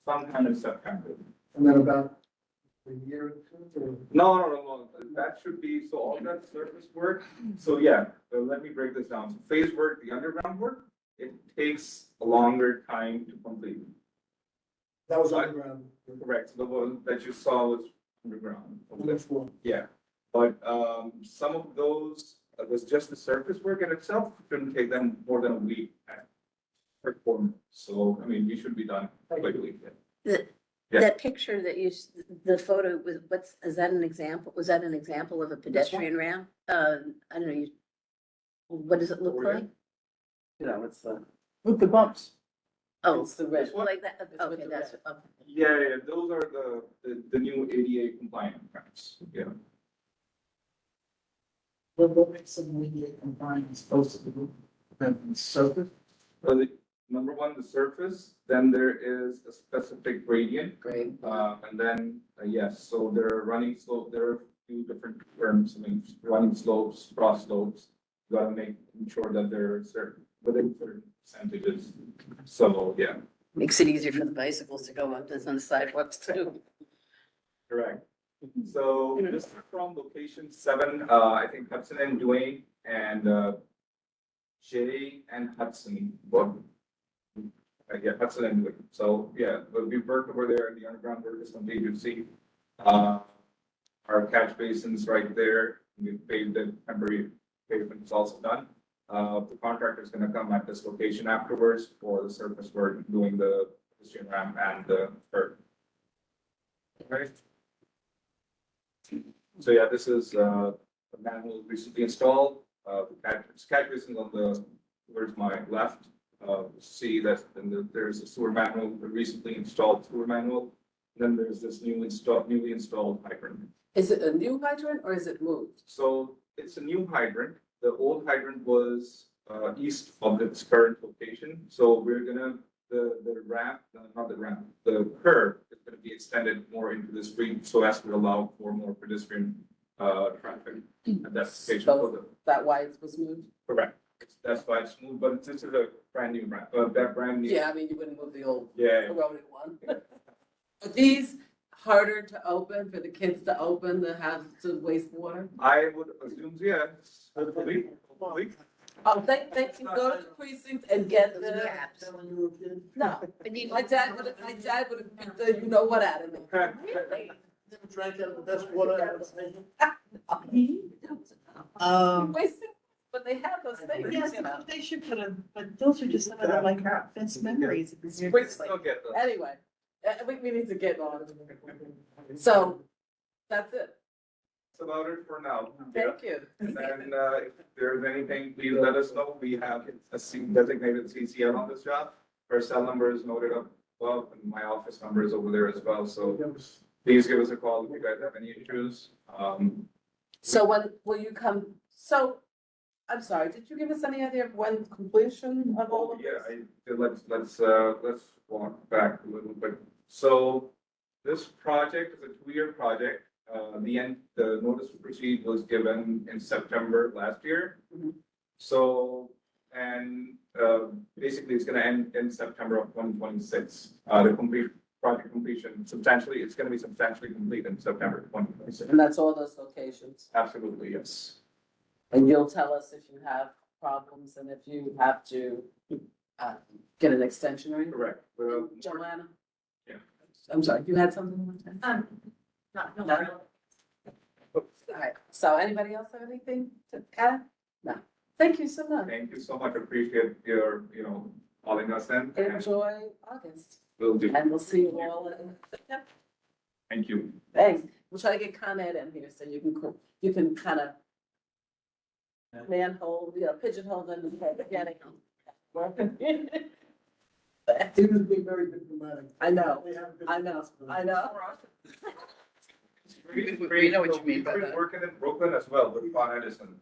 sometime in September. And then about a year or two, or? No. That should be, so all that surface work, so yeah, let me break this down. So phase work, the underground work, it takes a longer time to complete. That was underground. Correct, the one that you saw was underground. Next one. Yeah, but some of those, was just the surface work in itself, shouldn't take them more than a week per corner. So, I mean, we should be done quickly. Yeah. That picture that the photo was, is that an example? Was that an example of a pedestrian ramp? I don't know, what does it look like? You know, it's the, With the bumps. Oh, it's the red. like that, It's with okay, the that's, red. okay. Yeah, those are the new ADA compliant ramps, yeah. What makes some ADA compliant supposed to do? The surface? Number one, the surface, then there is a specific gradient. Great. And then, yes, so there are running slope, there are a few different terms, I mean, running slopes, cross slopes. You gotta make sure that they're within certain percentages. So, yeah, Makes it easier for the bicycles to go on the sidewalks too. correct. So this is from location 7, I think Hudson and Duane and Jay and Hudson. Yeah, Hudson and Duane. So, yeah, but we worked over there, the underground work is complete, you see. Our catch basins right there, we paved the temporary pavement is also done. The contractor is gonna come at this location afterwards for the surface work, doing the pedestrian ramp and the curb. Okay. So yeah, this is the manhole recently installed. The catch basin on towards my left. See that there's a sewer manhole, the recently installed sewer manhole. Then there's this newly installed hydrant. Is it a new hydrant or is it moved? So it's a new hydrant. The old hydrant was east of its current location. So we're gonna, the ramp, not the ramp, the curb is gonna be extended more into the street so as to allow for more pedestrian traffic. And that's the location for the. That why it was moved? Correct. That's why it's smooth, but this is a brand new ramp, that brand new. Yeah, I mean, you wouldn't move the old Yeah. eroded one. Are these harder to open for the kids to open, to have to waste water? I would assume, yeah, hopefully. Oh, they can go to the precinct and get the. No, my dad would have beat the, you know what out of me. Drank out of the best water. Wasting, but they have those things, Yes, you know. they should put but those are just some of the like best memories. Anyway, we need to get on. So, that's it. That's about it for now. Thank you. And then, if there's anything, please let us know. We have a designated CCL on this job. Our cell number is noted up above, and my office number is over there as well, so please give us a call if you guys have any issues. So when will you come? So, I'm sorry, did you give us any idea of when completion of all of Yeah, this? let's walk back a little bit. So this project is a 2-year project. The notice to proceed was given in September last year. Mhm. So, and, basically it's gonna end in September of 2026. The project completion substantially, it's gonna be substantially complete in September 2026. And that's all those locations? Absolutely, yes. And you'll tell us if you have problems and if you have to get an extension or anything? Correct. Well, Joanna? Yeah. I'm sorry, you had something to say? No. All right, so anybody else have anything to add? No. Thank you so much. Thank you so much. Appreciate your, calling us in. And Enjoy August, we'll do. and we'll see you all in September. Thank you. Thanks. We'll try to get Con Ed in here so you can kind of manhole, pigeonhole them in the beginning. He was being very diplomatic. I know, We have good I know, I know. You know what you mean by We've been that. working in Brooklyn as well with Con Edison.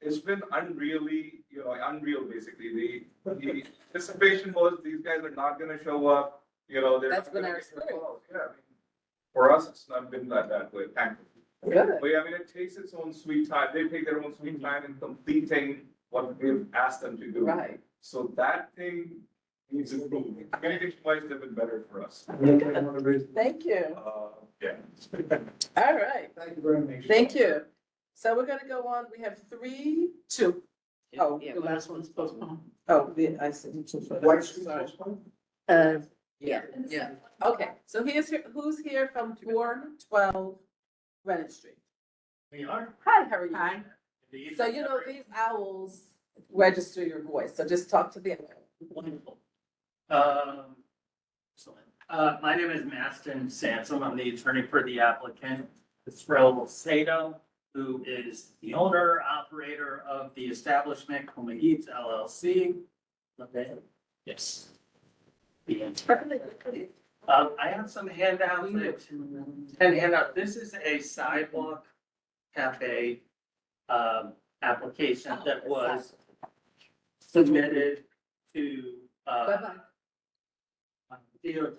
It's been unreally, unreal basically. The anticipation was these guys are not gonna show up, they're. That's not been gonna our get their experience. calls. Yeah, I mean, for us, it's not been that way, thankfully. Good. But yeah, I mean, it takes its own sweet time. They take their own sweet time in completing what we've asked them to do. Right. So that thing needs improvement. Communication wise, they've been better for us. Thank you. Yeah. All right, Thank you very much. thank you. So we're gonna go on. We have 2. Oh, Yeah, the well, last one's postponed. Oh, I see. White Street Sorry. postponed? Yeah. Yeah. Okay, so who's here from 412 Greenwich Street? We are. Hi, how are you? Hi. So these owls register your voice, so just talk to the. Wonderful. Excellent. My name is Maston Sansom. I'm the attorney for the applicant, Israel Sato, who is the owner, operator of the establishment, Coma Eats LLC. Okay. Yes. I have some handouts. This is a sidewalk cafe application that was submitted to Bye-bye. DOT.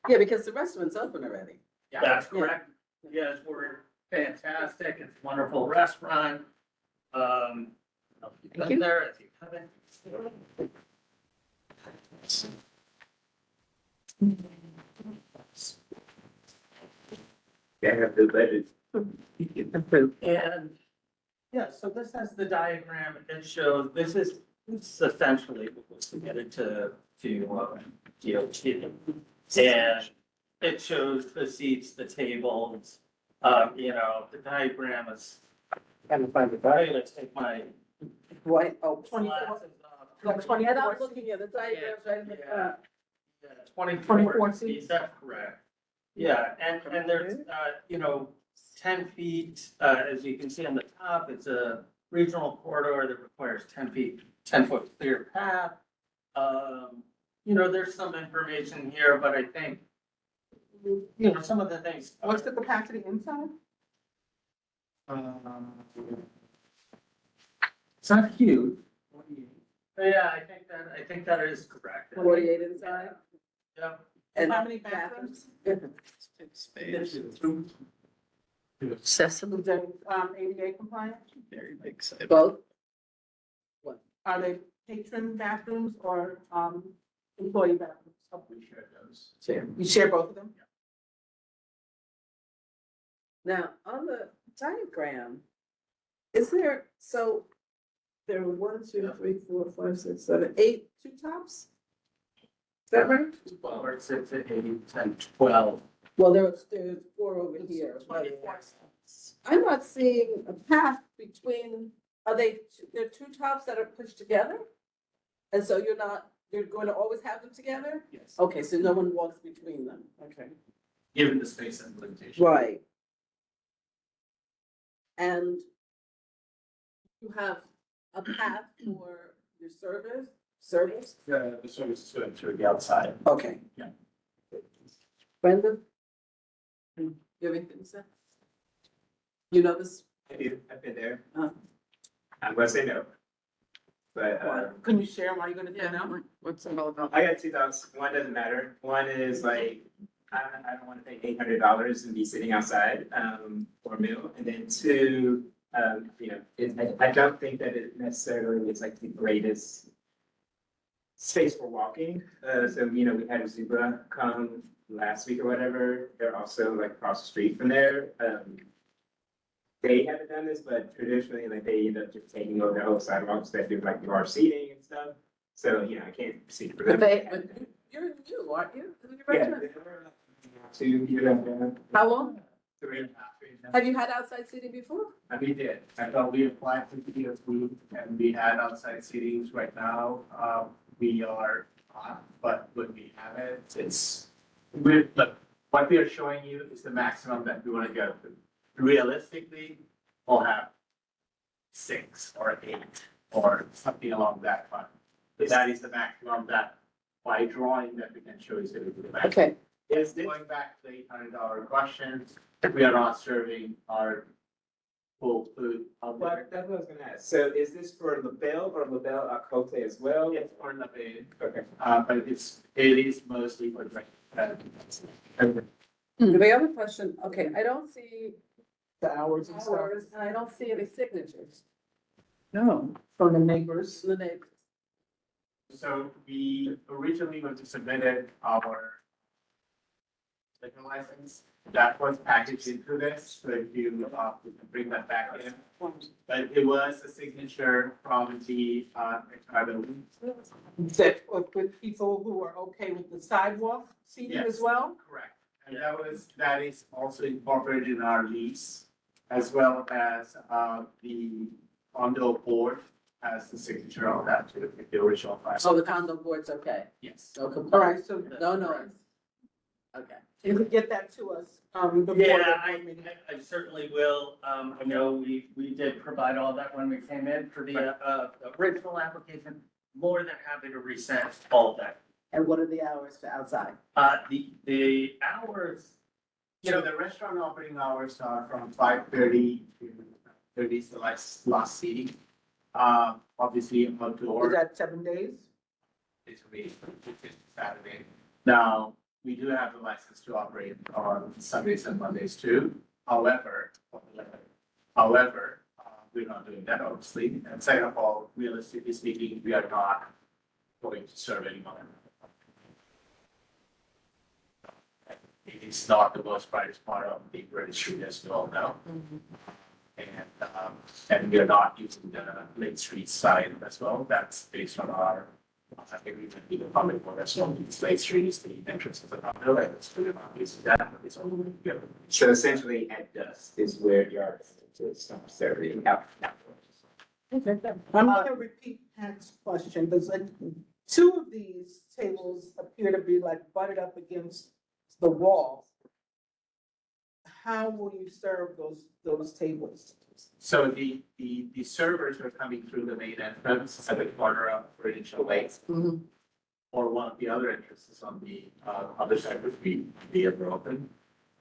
Yeah, because the restaurant's open already. That's correct. Yes, we're fantastic. It's a wonderful restaurant. You've been there if you haven't. And, yeah, so this has the diagram. It shows, this is essentially what was submitted to DOT. And it shows the seats, the tables, the diagram is. Kind of find the diagram, let's take my. Right, oh, 24. glasses off. And I'm looking at the diagrams right in the front. Yeah, 24 24 seats. seats, that's correct. Yeah, and there's, 10 feet, as you can see on the top, it's a regional corridor that requires 10 feet, 10-foot clear path. There's some information here, but I think, some of the things. What's the capacity inside? It's not huge. Yeah, I think that is correct. 48 inside? Yep. And how many bathrooms? Accessible. ADA compliant? Very big site. Both? Are they patron bathrooms or, employee bathrooms? We share those. You share both of them? Now, on the diagram, there are 1, 2, 3, 4, 5, 6, 7, 8 two tops? Is that right? 12 or 6, 8, 10, 12. Well, there's 4 over here. I'm not seeing a path between, there are 2 tops that are pushed together? And so you're going to always have them together? Yes. Okay, so no one walks between them, okay. Given the space and limitation. Right. And you have a path for your service? The service is going to the outside. Okay. Yeah. Brenda? You have anything to say? You know this? I've been there. Uh. I'm gonna say no. But, Can you share why you're gonna say no? What's it all about? I got two thoughts. One doesn't matter. One is like, I don't wanna pay $800 and be sitting outside, for a meal. And then two, you know, I don't think that it necessarily is like the greatest space for walking. So, you know, we had Zebra come last week or whatever. They're also like across the street from there. They haven't done this, but traditionally, like they end up just taking over the whole sidewalks that do like our seating and stuff. So, you know, I can't speak for them. But you're new, aren't you? Yeah. Two, yeah. How long? 3.5. Have you had outside seating before? We did. I thought we applied for DOT and we had outside seatings right now. We are on, but when we have it, look, what we are showing you is the maximum that we want to go to. Realistically, we'll have 6 or 8 or something along that line. But that is the maximum that by drawing that we can show you. So the maximum. Okay. Yes, going back to the $800 question, we are not serving our full food out there. But that's what I was gonna ask. So is this for LaBelle or LaBelle Cote as well? It's for LaBelle. Okay. But it is mostly for drink. The other question, okay, I don't see The hours and stuff. hours, and I don't see any signatures No, from the neighbors. from the neighbors. So we originally when we submitted our liquor license, that was packaged into this, so if you we can bring that back in. But it was a signature from the That with people who are okay with the sidewalk seating as Yes. well? Correct. And that is also incorporated in our lease, as well as the condo board has the signature on that too, the original file. So the condo board's okay? Yes. No All complaints? right, so No noise? Okay. you could get that to us, before. Yeah, the I, board meeting. I certainly will. I know we did provide all that when we came in for the, original application. More than happy to resend all of that. And what are the hours for outside? The hours, So the restaurant operating hours are from 5:30 to 30 is the last seating. Obviously outdoor. Is that 7 days? It's week, Saturday. Now, we do have the license to operate on Sundays and Mondays too. However, we're not doing that obviously. And second of all, realistically speaking, we are not going to serve anyone. It is not the most brightest part of the registry, as you all know. And we are not using the Lake Street side as well. That's based on our agreement with the public board as well. Because Lake Street is the entrance of the condo, and it's really not using that. It's all together. So essentially at dusk is where you are to stop serving out. I'm gonna repeat Pat's question, because like 2 of these tables appear to be like butted up against the wall. How will you serve those tables? So the servers are coming through the main entrance at the corner of Prudential Lakes. Or one of the other entrances on the other side, which we have open.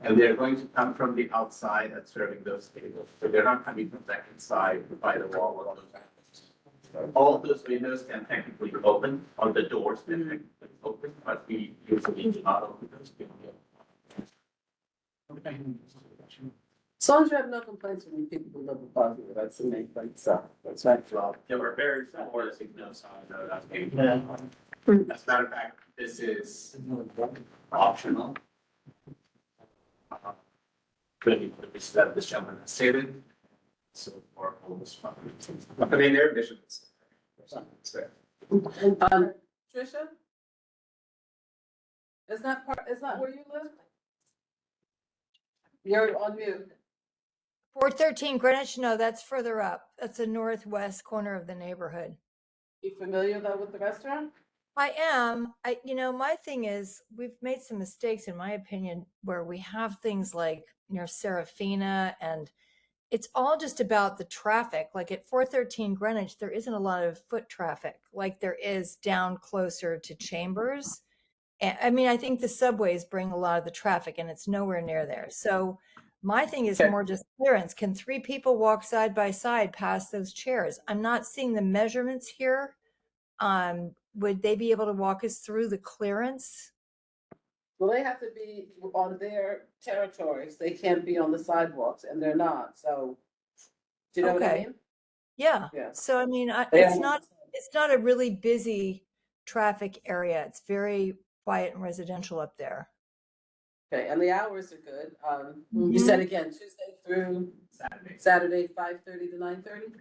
And they're going to come from the outside and serving those tables. So they're not coming from that inside by the wall or those windows. All of those windows can technically open, or the doors can technically open, but we usually do not open those. As long as you have no complaints from the people who live above you, that's the main thing, so, that's right. Well, they were very supportive, no, so I know that's maybe. Yeah. As a matter of fact, this is optional. Really, this gentleman has stated, so for all this fun. I mean, they're bishops. Tricia? Is that where you live? You're on mute. 413 Greenwich, no, that's further up. That's the northwest corner of the neighborhood. You familiar though with the restaurant? I am. My thing is, we've made some mistakes, in my opinion, where we have things like near Serafina and it's all just about the traffic. Like at 413 Greenwich, there isn't a lot of foot traffic like there is down closer to Chambers. And I mean, I think the subways bring a lot of the traffic and it's nowhere near there. So my thing is more just clearance. Can 3 people walk side by side past those chairs? I'm not seeing the measurements here. Would they be able to walk us through the clearance? Well, they have to be on their territories. They can't be on the sidewalks and they're not, so. Do you know what I Okay. mean? Yeah. Yeah. So, I mean, They it's are- not a really busy traffic area. It's very quiet and residential up there. Okay, and the hours are good. You said again, Tuesday through Saturday, 5:30 to 9:30?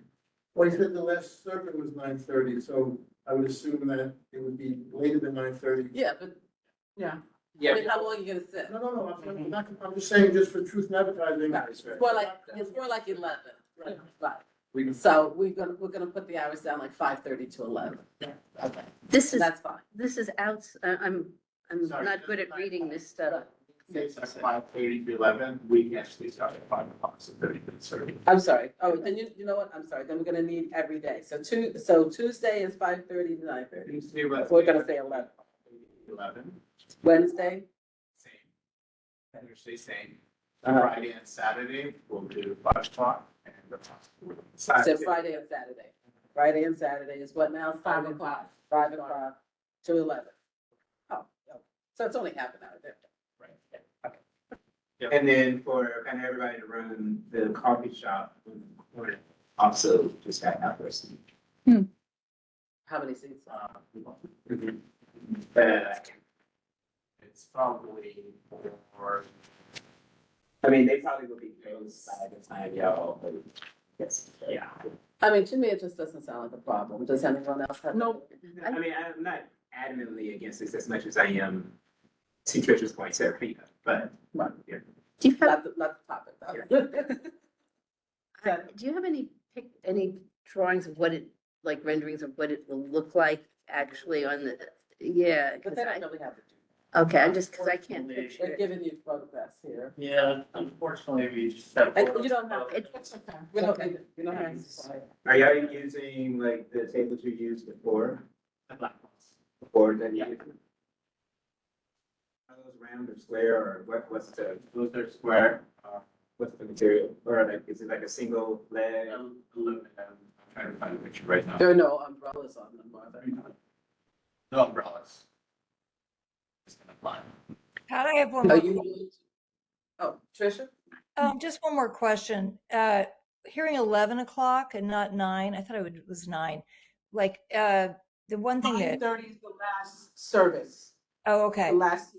Well, you said the last circuit was 9:30, so I would assume that it would be later than 9:30. Yeah, but, yeah. Yeah. I mean, how long are you gonna sit? No, I'm just saying, just for truth and advertising. It's more like 11, right? So we're gonna put the hours down like 5:30 to 11. Okay. This is, That's fine. this is I'm not good at reading this stuff. It's like 5:30 to 11, we actually start at 5 o'clock, so 30 minutes early. I'm sorry. Oh, then you know what? I'm sorry. Then we're gonna need every day. So Tuesday is 5:30 to 9:30. We're gonna say 11. 11, Wednesday? Thursday same. Uh-huh. Friday and Saturday, we'll do 5 o'clock. And So Friday and Saturday. Friday and Saturday is what now? 5 o'clock. 5 o'clock to 11. Oh, so it's only half an hour there. And then for kind of everybody to run the coffee shop, we're also just got that person. How many seats? It's probably for, I mean, they probably will be closed by the time y'all, yes, yeah. I mean, to me, it just doesn't sound like a problem. Does anyone else have? No, I mean, I'm not adamantly against this as much as I am to Trish's point, Serafina, but. Right. Yeah. Do you have, Not the topic, though. do you have any drawings of what it, like renderings of what it will look like actually on the, yeah. 'Cause But they I- don't really have to do. Okay, I'm just, cause I can't picture They're it. giving you photographs here. Yeah, unfortunately, we just have. And you don't have, it's okay. We don't need it. We don't have to. Are y'all using like the tables you used before? Before that you? Are those round or square or what's the? Those are square. What's the material? Or like, is it like a single leg? Aluminum. I'm trying to find a picture right now. There are no umbrellas on them, are there? No umbrellas. Just gonna fly. Pat, I have one Are more. you? Oh, Tricia? Just one more question. Hearing 11 o'clock and not 9, I thought it was 9. Like, the one thing that, 9:30 is the last service. oh, okay. The last.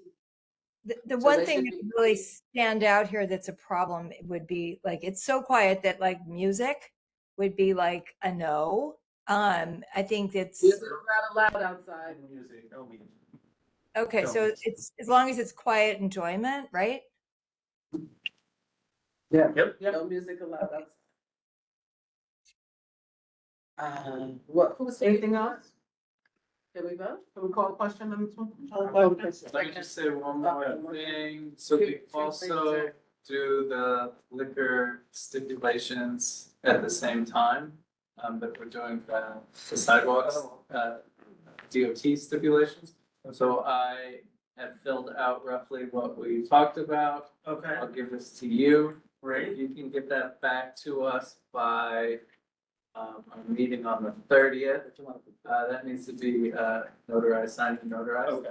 The So one they thing should that be- would really stand out here that's a problem would be like, it's so quiet that like music would be like a no. I think it's, Music is not allowed outside. Music, no music. okay, so it's, as long as it's quiet enjoyment, right? Yeah. Yep. No music allowed outside. Who's anything else? Can we vote? Can we call a question on this one? Let me just say one more thing. So we also do the liquor stipulations at the same time. But we're doing the sidewalks, DOT stipulations. So I have filled out roughly what we talked about. Okay. I'll give this to you. Great. You can get that back to us by our meeting on the 30th. That needs to be notarized, signed and notarized. Okay.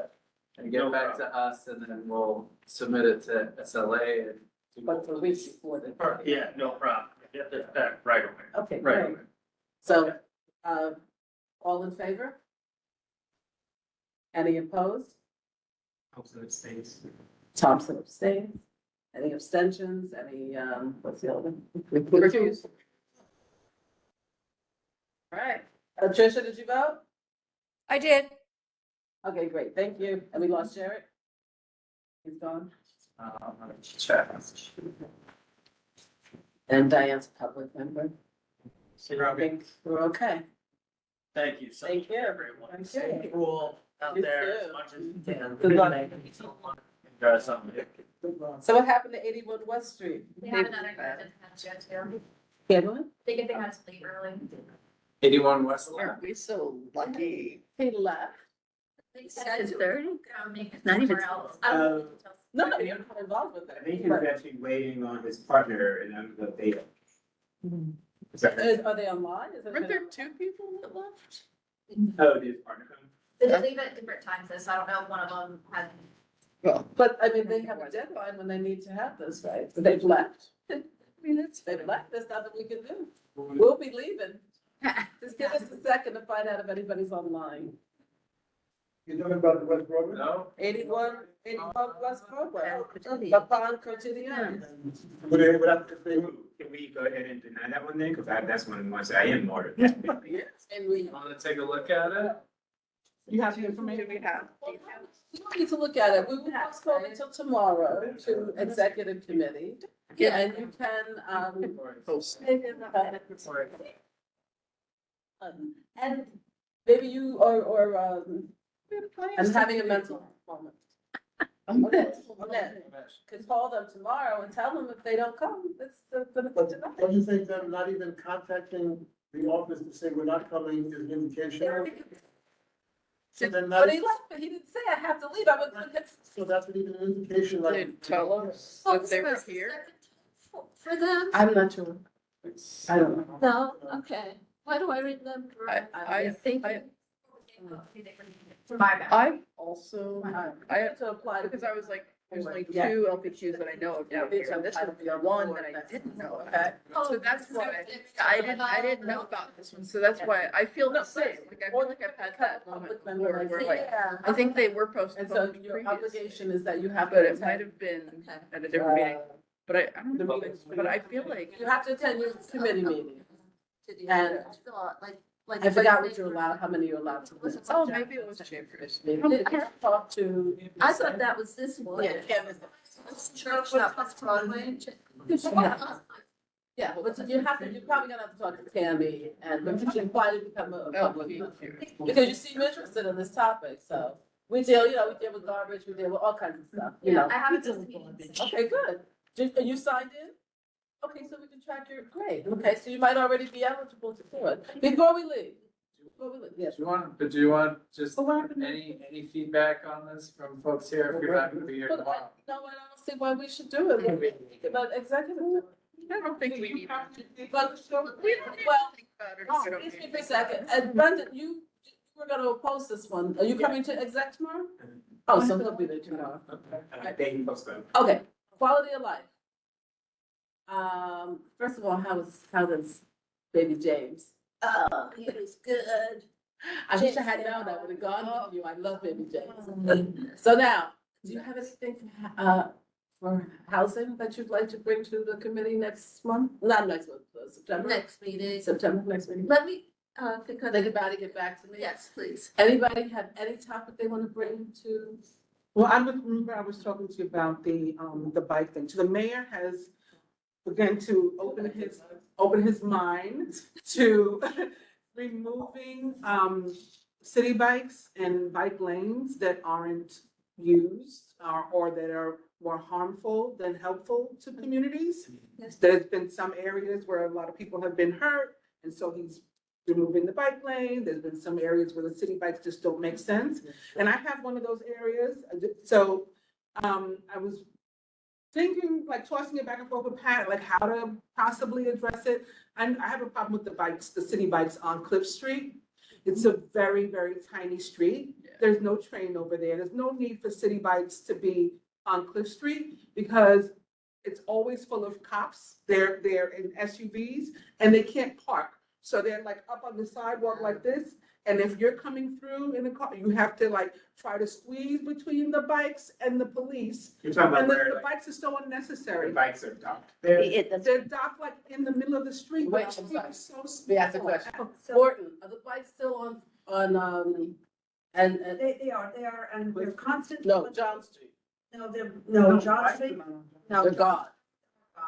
And get No back to us and then we'll submit it to SLA and. But for weeks before the. Yeah, no problem. Get this back right away. Okay, Right great. away. So, all in favor? Any opposed? Hopefully it stays. Thompson abstains. Any abstentions? Any, what's the other one? Recuse. All right. Tricia, did you vote? I did. Okay, great. Thank you. And we lost Jared? He's gone. Check. And Diane's a public member. So I think we're okay. thank you so much, Thank you. everyone. Thank Stay you. cool out You there too. as much as you can. Good luck. Enjoy something. So what happened to 81 West Street? They have another commitment to have to too. Kevin? They get they had to leave early. 81 West. Aren't we so lucky? He left. They said to 30? make it Not even somewhere else. I don't know. No, you're not involved with I that. think he was actually waiting on his partner and I'm the data. Is that right? Are they online? Is it? Weren't there two people that left? Oh, did his partner come? They did leave at different times, so I don't know if one of them had. But I mean, they have a deadline when they need to have this, right? So they've left. I mean, they've left. There's nothing we can do. We'll be leaving. Just give us a second to find out if anybody's online. You're talking about the West Broadway? No? 81 West Broadway. Upon Quotidian. Would they, would that, if they, Can we go ahead and deny that one then? Because that's one of the ones that I am more. Yes, and we. Want to take a look at it? You have the information we have. You don't need to look at it. We will postpone until tomorrow to executive committee. Yeah. And you can, Post. and maybe you, I'm having a mental moment. Annette could call them tomorrow and tell them if they don't come, it's gonna go tonight. don't you think them not even contacting the office to say we're not coming is an indication? So then But that, he left, but he didn't say I have to leave. I was, so that's even an indication They like. tell us that they were here. For them? I'm not sure. I don't know. No, okay. Why do I remember? I think, For my bad. I also, I have to apply because I was like, there's only Yeah. 2 LPQs that I know of down here, and this would be one that I didn't know of. So that's why, I didn't know about this one, so that's why I feel the same, like I feel like I've had that moment before, where like, Yeah. I think they were And so postponed your previously, obligation is that you have to. but it attend, might have been at a different meeting, but I don't the know, meetings. but I feel like. You have to attend your committee meeting. And Like. I forgot what you're allowed, how many you're allowed to. visit. Oh, maybe it was chambers. Talk to. I thought that was this one. Yeah, Candace. Church that was Broadway. Yeah, but you have to, you're probably gonna have to talk to Tammy and, but you should quietly become a public. Because you seem interested in this topic, so we deal, we deal with garbage, we deal with all kinds of stuff, you know. I haven't just meetings. Okay, good. Are you signed in? Okay, so we can track your grade. Okay, so you might already be eligible to do it. Before we leave, yes. Do you want just But what happened? any feedback on this from folks here, if you're not gonna be here But tomorrow? no, I don't see why we should do it. But executive. I don't think we need. But, well, excuse me for a second. And Brendan, you were gonna post this one. Are you coming to exec tomorrow? Oh, so he'll be there tomorrow. They can post them. Okay, quality of life. First of all, how does baby James? Oh, he was good. I wish I had known that would have gone with you. I love baby James. So now, do you have anything, for housing that you'd like to bring to the committee next month? Not next month, September? Next meeting. September, next meeting. Let me, because. Think about it, get back to me. Yes, please. Anybody have any topic they want to bring to? Well, remember I was talking to you about the bike thing. So the mayor has begun to open his mind to removing, city bikes and bike lanes that aren't used or that are more harmful than helpful to communities. There's been some areas where a lot of people have been hurt, and so he's removing the bike lane. There's been some areas where the city bikes just don't make sense. And I have one of those areas. So I was thinking, like tossing it back and forth with Pat, like how to possibly address it. And I have a problem with the city bikes on Cliff Street. It's a very, very tiny street. There's no train over there. There's no need for city bikes to be on Cliff Street because it's always full of cops. They're in SUVs and they can't park. So they're like up on the sidewalk like this. And if you're coming through in a car, you have to like try to squeeze between the bikes and the police. You're talking about And where the like, bikes are so unnecessary. the bikes are docked. They're docked like in the middle of the street. Wait, but I'm the sorry. street is so We asked a small. question. Morton, are the bikes still on, and? They are, and they're constant. No, John Street. No, John Street. No, They're gone.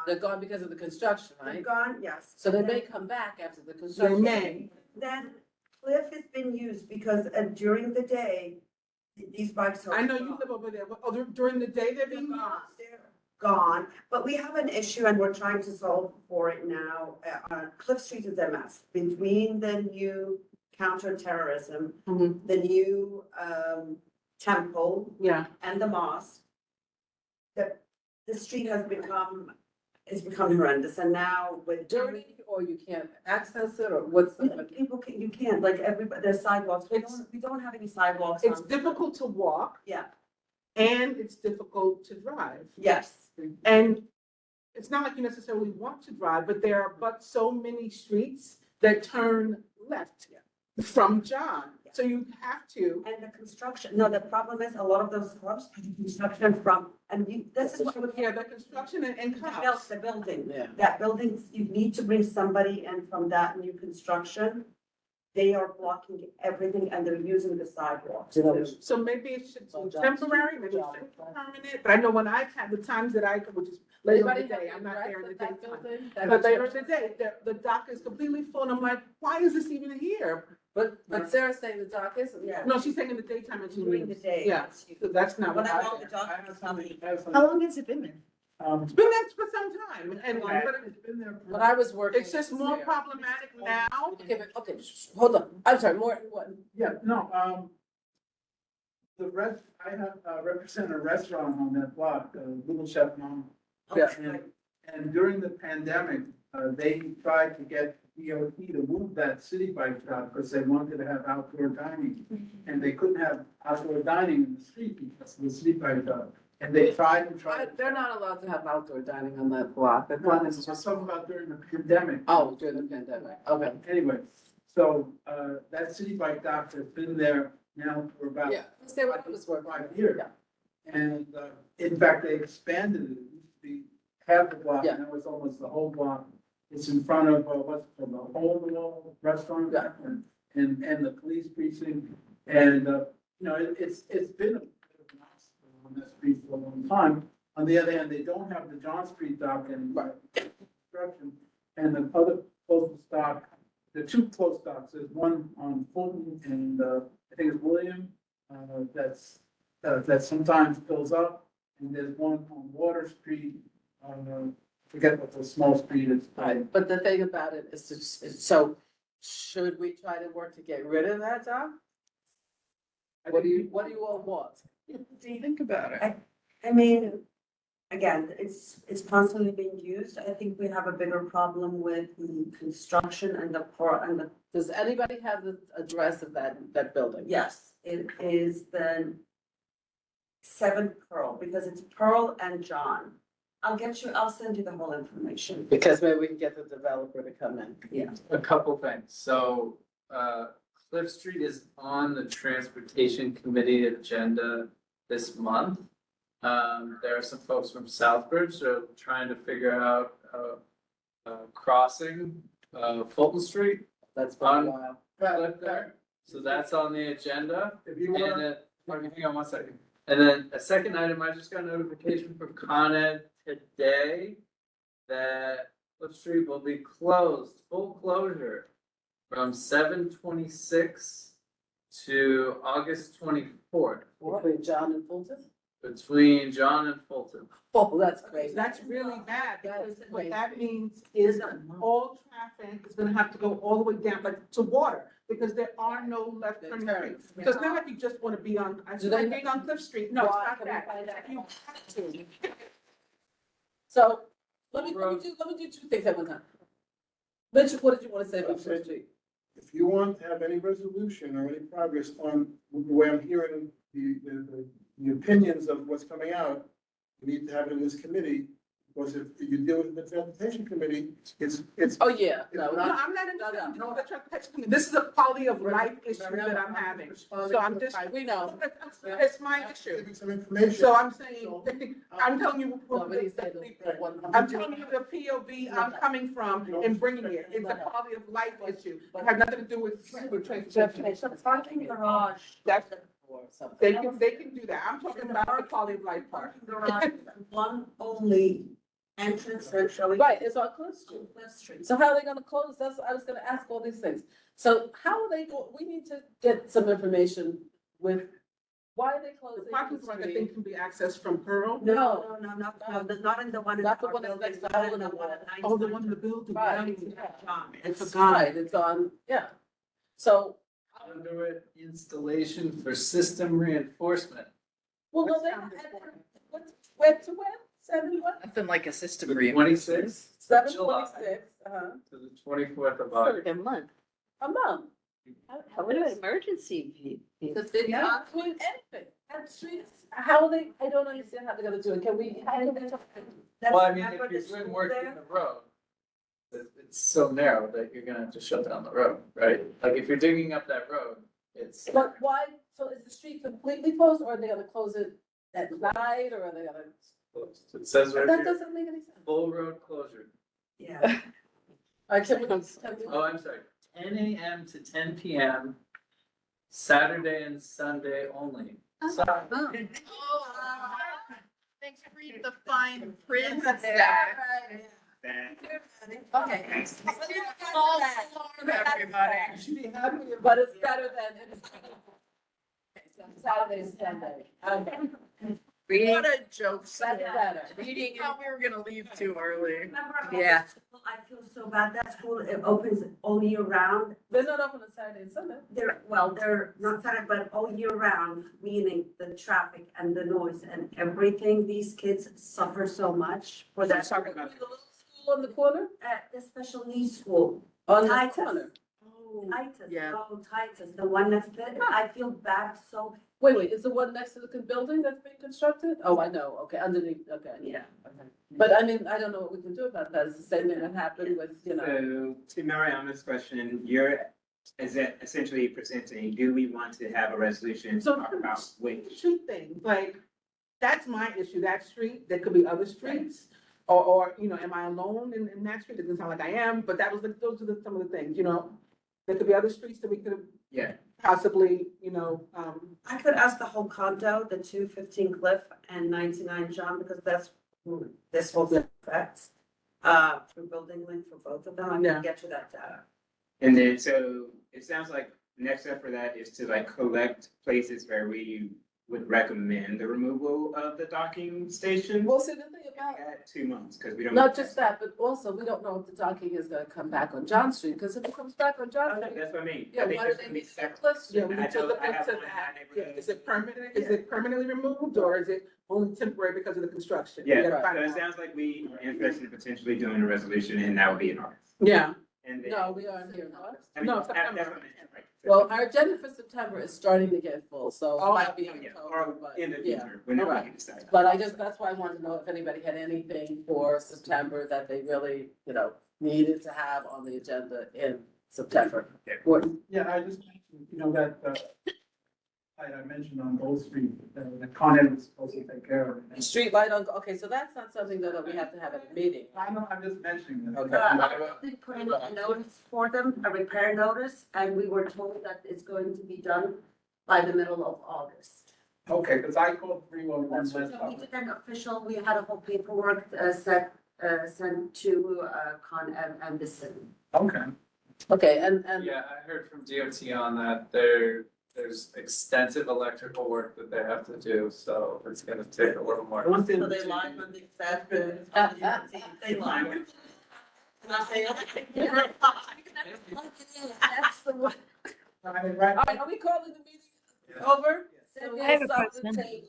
They're gone because of the construction, They're right? gone, yes. So they may come back after the construction. Then Cliff has been used because during the day, these bikes are. I know you live over there, but during the day they're being used? gone, but we have an issue and we're trying to solve for it now. Cliff Street is a mess between the new counterterrorism, the new temple Yeah. and the mosque. The street has become horrendous, and now with Dirty, or you can't access it, or what's the? people can, you can't, like everybody, there's sidewalks, we don't have any sidewalks. It's on- difficult to walk. Yeah. And it's difficult to drive. Yes. And it's not like you necessarily want to drive, but there are but so many streets that turn left from John. So you have to. And the construction, no, the problem is a lot of those clubs, construction from, and this is what. Yeah, the construction and The building. Yeah. That building, you need to bring somebody in from that new construction. They are blocking everything and they're using the sidewalks. So maybe it should be temporary, maybe it should be permanent, but I know when I've had the times that I, which is later in the day, I'm not there in the daytime. But later in the day, the dock is completely full, and I'm like, why is this even here? But Sarah's saying the dock isn't. Yeah. No, she's saying in the daytime and she During the leaves. day. Yeah, so that's not When what I I. walk the dog, it's coming. How long has it been there? It's been there for some time, and, Okay. but it's been there. When I was working. It's just more problematic now. Okay, but, okay, hold on, I'm sorry, more, what? Yeah, no, I have, represent a restaurant on that block, Little Chef Mom. Yeah. And during the pandemic, they tried to get DOT to move that city bike shop because they wanted to have outdoor dining. And they couldn't have outdoor dining in the street because of the city bike shop. And they tried and tried. They're not allowed to have outdoor dining on that block, that block is I'm just, talking about during the pandemic. oh, during the pandemic, okay. Anyway, so, that city bike dock has been there now for about. Yeah, stay where I was working. 5 years. And, in fact, they expanded it. It used to be half the block, Yeah. and now it's almost the whole block. It's in front of, what's it called, the Whole Restaurant. Yeah. And the police precinct. And, it's been a bit of an obstacle on that street for a long time. On the other hand, they don't have the John Street dock anymore. Construction. And the other closest dock, the two close docks, there's one on Fulton and, I think it's William, that sometimes fills up. And there's one on Water Street, forget what the small street is. Right, but the thing about it is, so should we try to work to get rid of that dock? What do you all want? Think about it. I mean, again, it's constantly being used. I think we have a bigger problem with the construction and the. Does anybody have the address of that building? Yes, it is the 7 Pearl, because it's Pearl and John. I'll send you the whole information. Because maybe we can get the developer to come in. Yeah. A couple things. So, Cliff Street is on the Transportation Committee agenda this month. There are some folks from Southbridge that are trying to figure out, crossing, Fulton Street. That's been a while. Cliff there. So that's on the agenda. If you And want, then, hang on one second. And then a second item, I just got notification from Con Ed today that Cliff Street will be closed, full closure from 7/26 to August 24th. Between John and Fulton? Between John and Fulton. Oh, that's crazy. That's really bad, That because is what crazy. that means is that all traffic is gonna have to go all the way down, like to water, because there are no left turn lanes. So it's not like you just wanna be on, I Do like they- being on Cliff Street, no, it's Why? not Can we that. find out? You have to. So, let me do two things at one time. Mitch, what did you want to say about Cliff Street? if you want to have any resolution or any progress on the way I'm hearing the opinions of what's coming out, you need to have it in this committee, because if you deal with the transportation committee, it's. Oh, yeah, no, No, I'm not interested in doing the transportation committee. This is a quality of life issue that I'm having. So I'm just. We know. It's my issue. Giving some information. So I'm saying, I'm telling you, No, but he said that one. I'm telling you the POV I'm coming from and bringing it. It's a quality of life issue. It has nothing to do with transportation. Parking garage. That's, Or something. they can do that. I'm talking about the quality of life part. Garage, one only entrance they're showing. Right, it's on Cliff Street. Cliff Street. So how are they gonna close? That's, I was gonna ask all these things. So how are they we need to get some information with Why are they closing? The parking lot, I think, can be accessed from Pearl? No, not in the one. Not the one that's next to Hole in the Wall. Oh, the one in the building. Right, John. I forgot, it's on, yeah. So, Conduit installation for system reinforcement. well, no, they, where to where? 71? Nothing like a system The reinforcement. 26th 726, to the 24th of August. A month. A month. What about emergency? The city not doing anything. And streets, how are they, I don't understand how they're gonna do it. Can we? Well, I mean, if you're doing work in the road, it's so narrow that you're gonna have to shut down the road, right? Like if you're digging up that road, it's. But why, so is the street completely closed or are they gonna close it at night or are they gonna? Closed. It says right That here, doesn't make any sense. full road closure. Yeah. Can we? Oh, I'm sorry, 10 a.m. to 10 p.m., Saturday and Sunday only. So, Thanks for reading the fine print Okay. Everybody. Should be happy, but it's better than. Saturday and Sunday. Okay. What a joke. That's better. Reading, thought we were gonna leave too early. Remember, Yeah. I feel so bad. That school, it opens all year round. They're not open on Saturday and Sunday. They're not Saturday, but all year round, meaning the traffic and the noise and everything. These kids suffer so much for that. The little school on the corner? At the special needs school. On the Titus. corner. Titus, Yeah. oh, Titus, the one next to it. I feel bad so, Wait, is the one next to the building that's being constructed? Oh, I know, okay, underneath, okay. yeah. Okay. But I mean, I don't know what we can do about that. It's the same thing that happened with, So to Mariana's question, you're essentially presenting, do we want to have a resolution to So- talk about which? Two things, like, that's my issue, that street, there could be other streets. Or, am I alone in that street? It doesn't sound like I am, but those are some of the things, There could be other streets that we could Yeah. possibly, I could ask the whole condo, the 215 Cliff and 99 John, because that's who this whole thing affects. Through building link for both of them, I Yeah. can get you that data. And then, so it sounds like next step for that is to like collect places where we would recommend the removal of the docking station. well, see, the thing about, At 2 months, because we don't. not just that, but also, we don't know if the docking is gonna come back on John Street, because if it comes back on John Street. That's what I mean. Yeah, I think why there's do they gonna be need separate- checklists? yeah, we I need to know- look I have into one in my that. Yeah, neighborhood. is it permanent, is it permanently removed, or is it only temporary because of the construction? We Yeah, gotta so find it out. sounds like we are interested in potentially doing a resolution and that would be in August. Yeah, And then. No, we aren't here, no. I mean, No, that's what I September. meant, right. Well, our agenda for September is starting to get full, so it Oh, might be Yeah, October, or but, in the yeah. future, whenever Alright. we decide. But that's why I wanted to know if anybody had anything for September that they really, needed to have on the agenda in September. Gordon? Yeah, I just mentioned, that, I mentioned on Gold Street, the Con Ed was supposed to take care of it. Street light on, okay, so that's not something that we have to have at a meeting. I know, I'm just mentioning that. Okay. They put in a notice for them, a repair notice, and we were told that it's going to be done by the middle of August. Okay, because I called 311 last So we time. did an official, we had a whole paperwork sent to Con Ed and the city. Okay. Okay, and, Yeah, I heard from DOT on that, there's extensive electrical work that they have to do, so it's gonna take a little more. So they lied when they said, they lied. That's the one. all right, are we calling the meeting over? So we'll I have a stop the question. tape.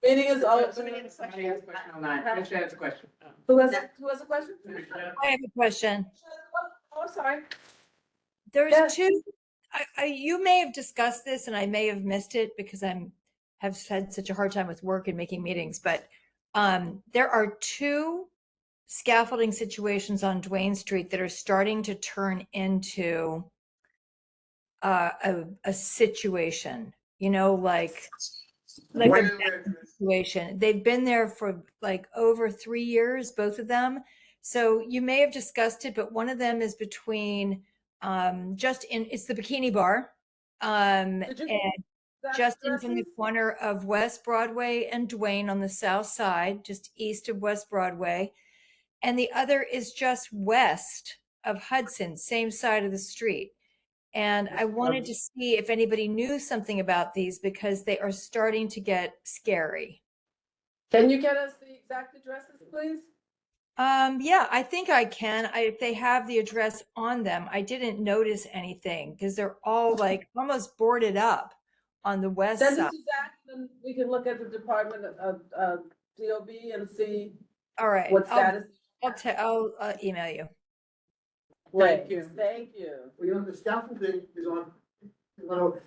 Meeting is over. Somebody has a question online. Commissioner has a question. Who has a question? I have a question. Oh, I'm sorry. There's Yes. two, you may have discussed this and I may have missed it because have had such a hard time with work and making meetings, but there are two scaffolding situations on Duane Street that are starting to turn into a situation, like a situation. They've been there for like over 3 years, both of them. So you may have discussed it, but one of them is between it's the Bikini Bar. And just in from the corner of West Broadway and Duane on the south side, just east of West Broadway. And the other is just west of Hudson, same side of the street. And I wanted to see if anybody knew something about these because they are starting to get scary. Can you get us the exact addresses, please? Yeah, I think I can. If they have the address on them, I didn't notice anything because they're all like almost boarded up on the west Send it side. to Zach, and then we can look at the Department of DOB and see All right. what status. I'll email you. Thank you. Thank you. Well, the scaffolding is on,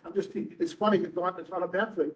I'm just, it's funny, it's on a bad thing,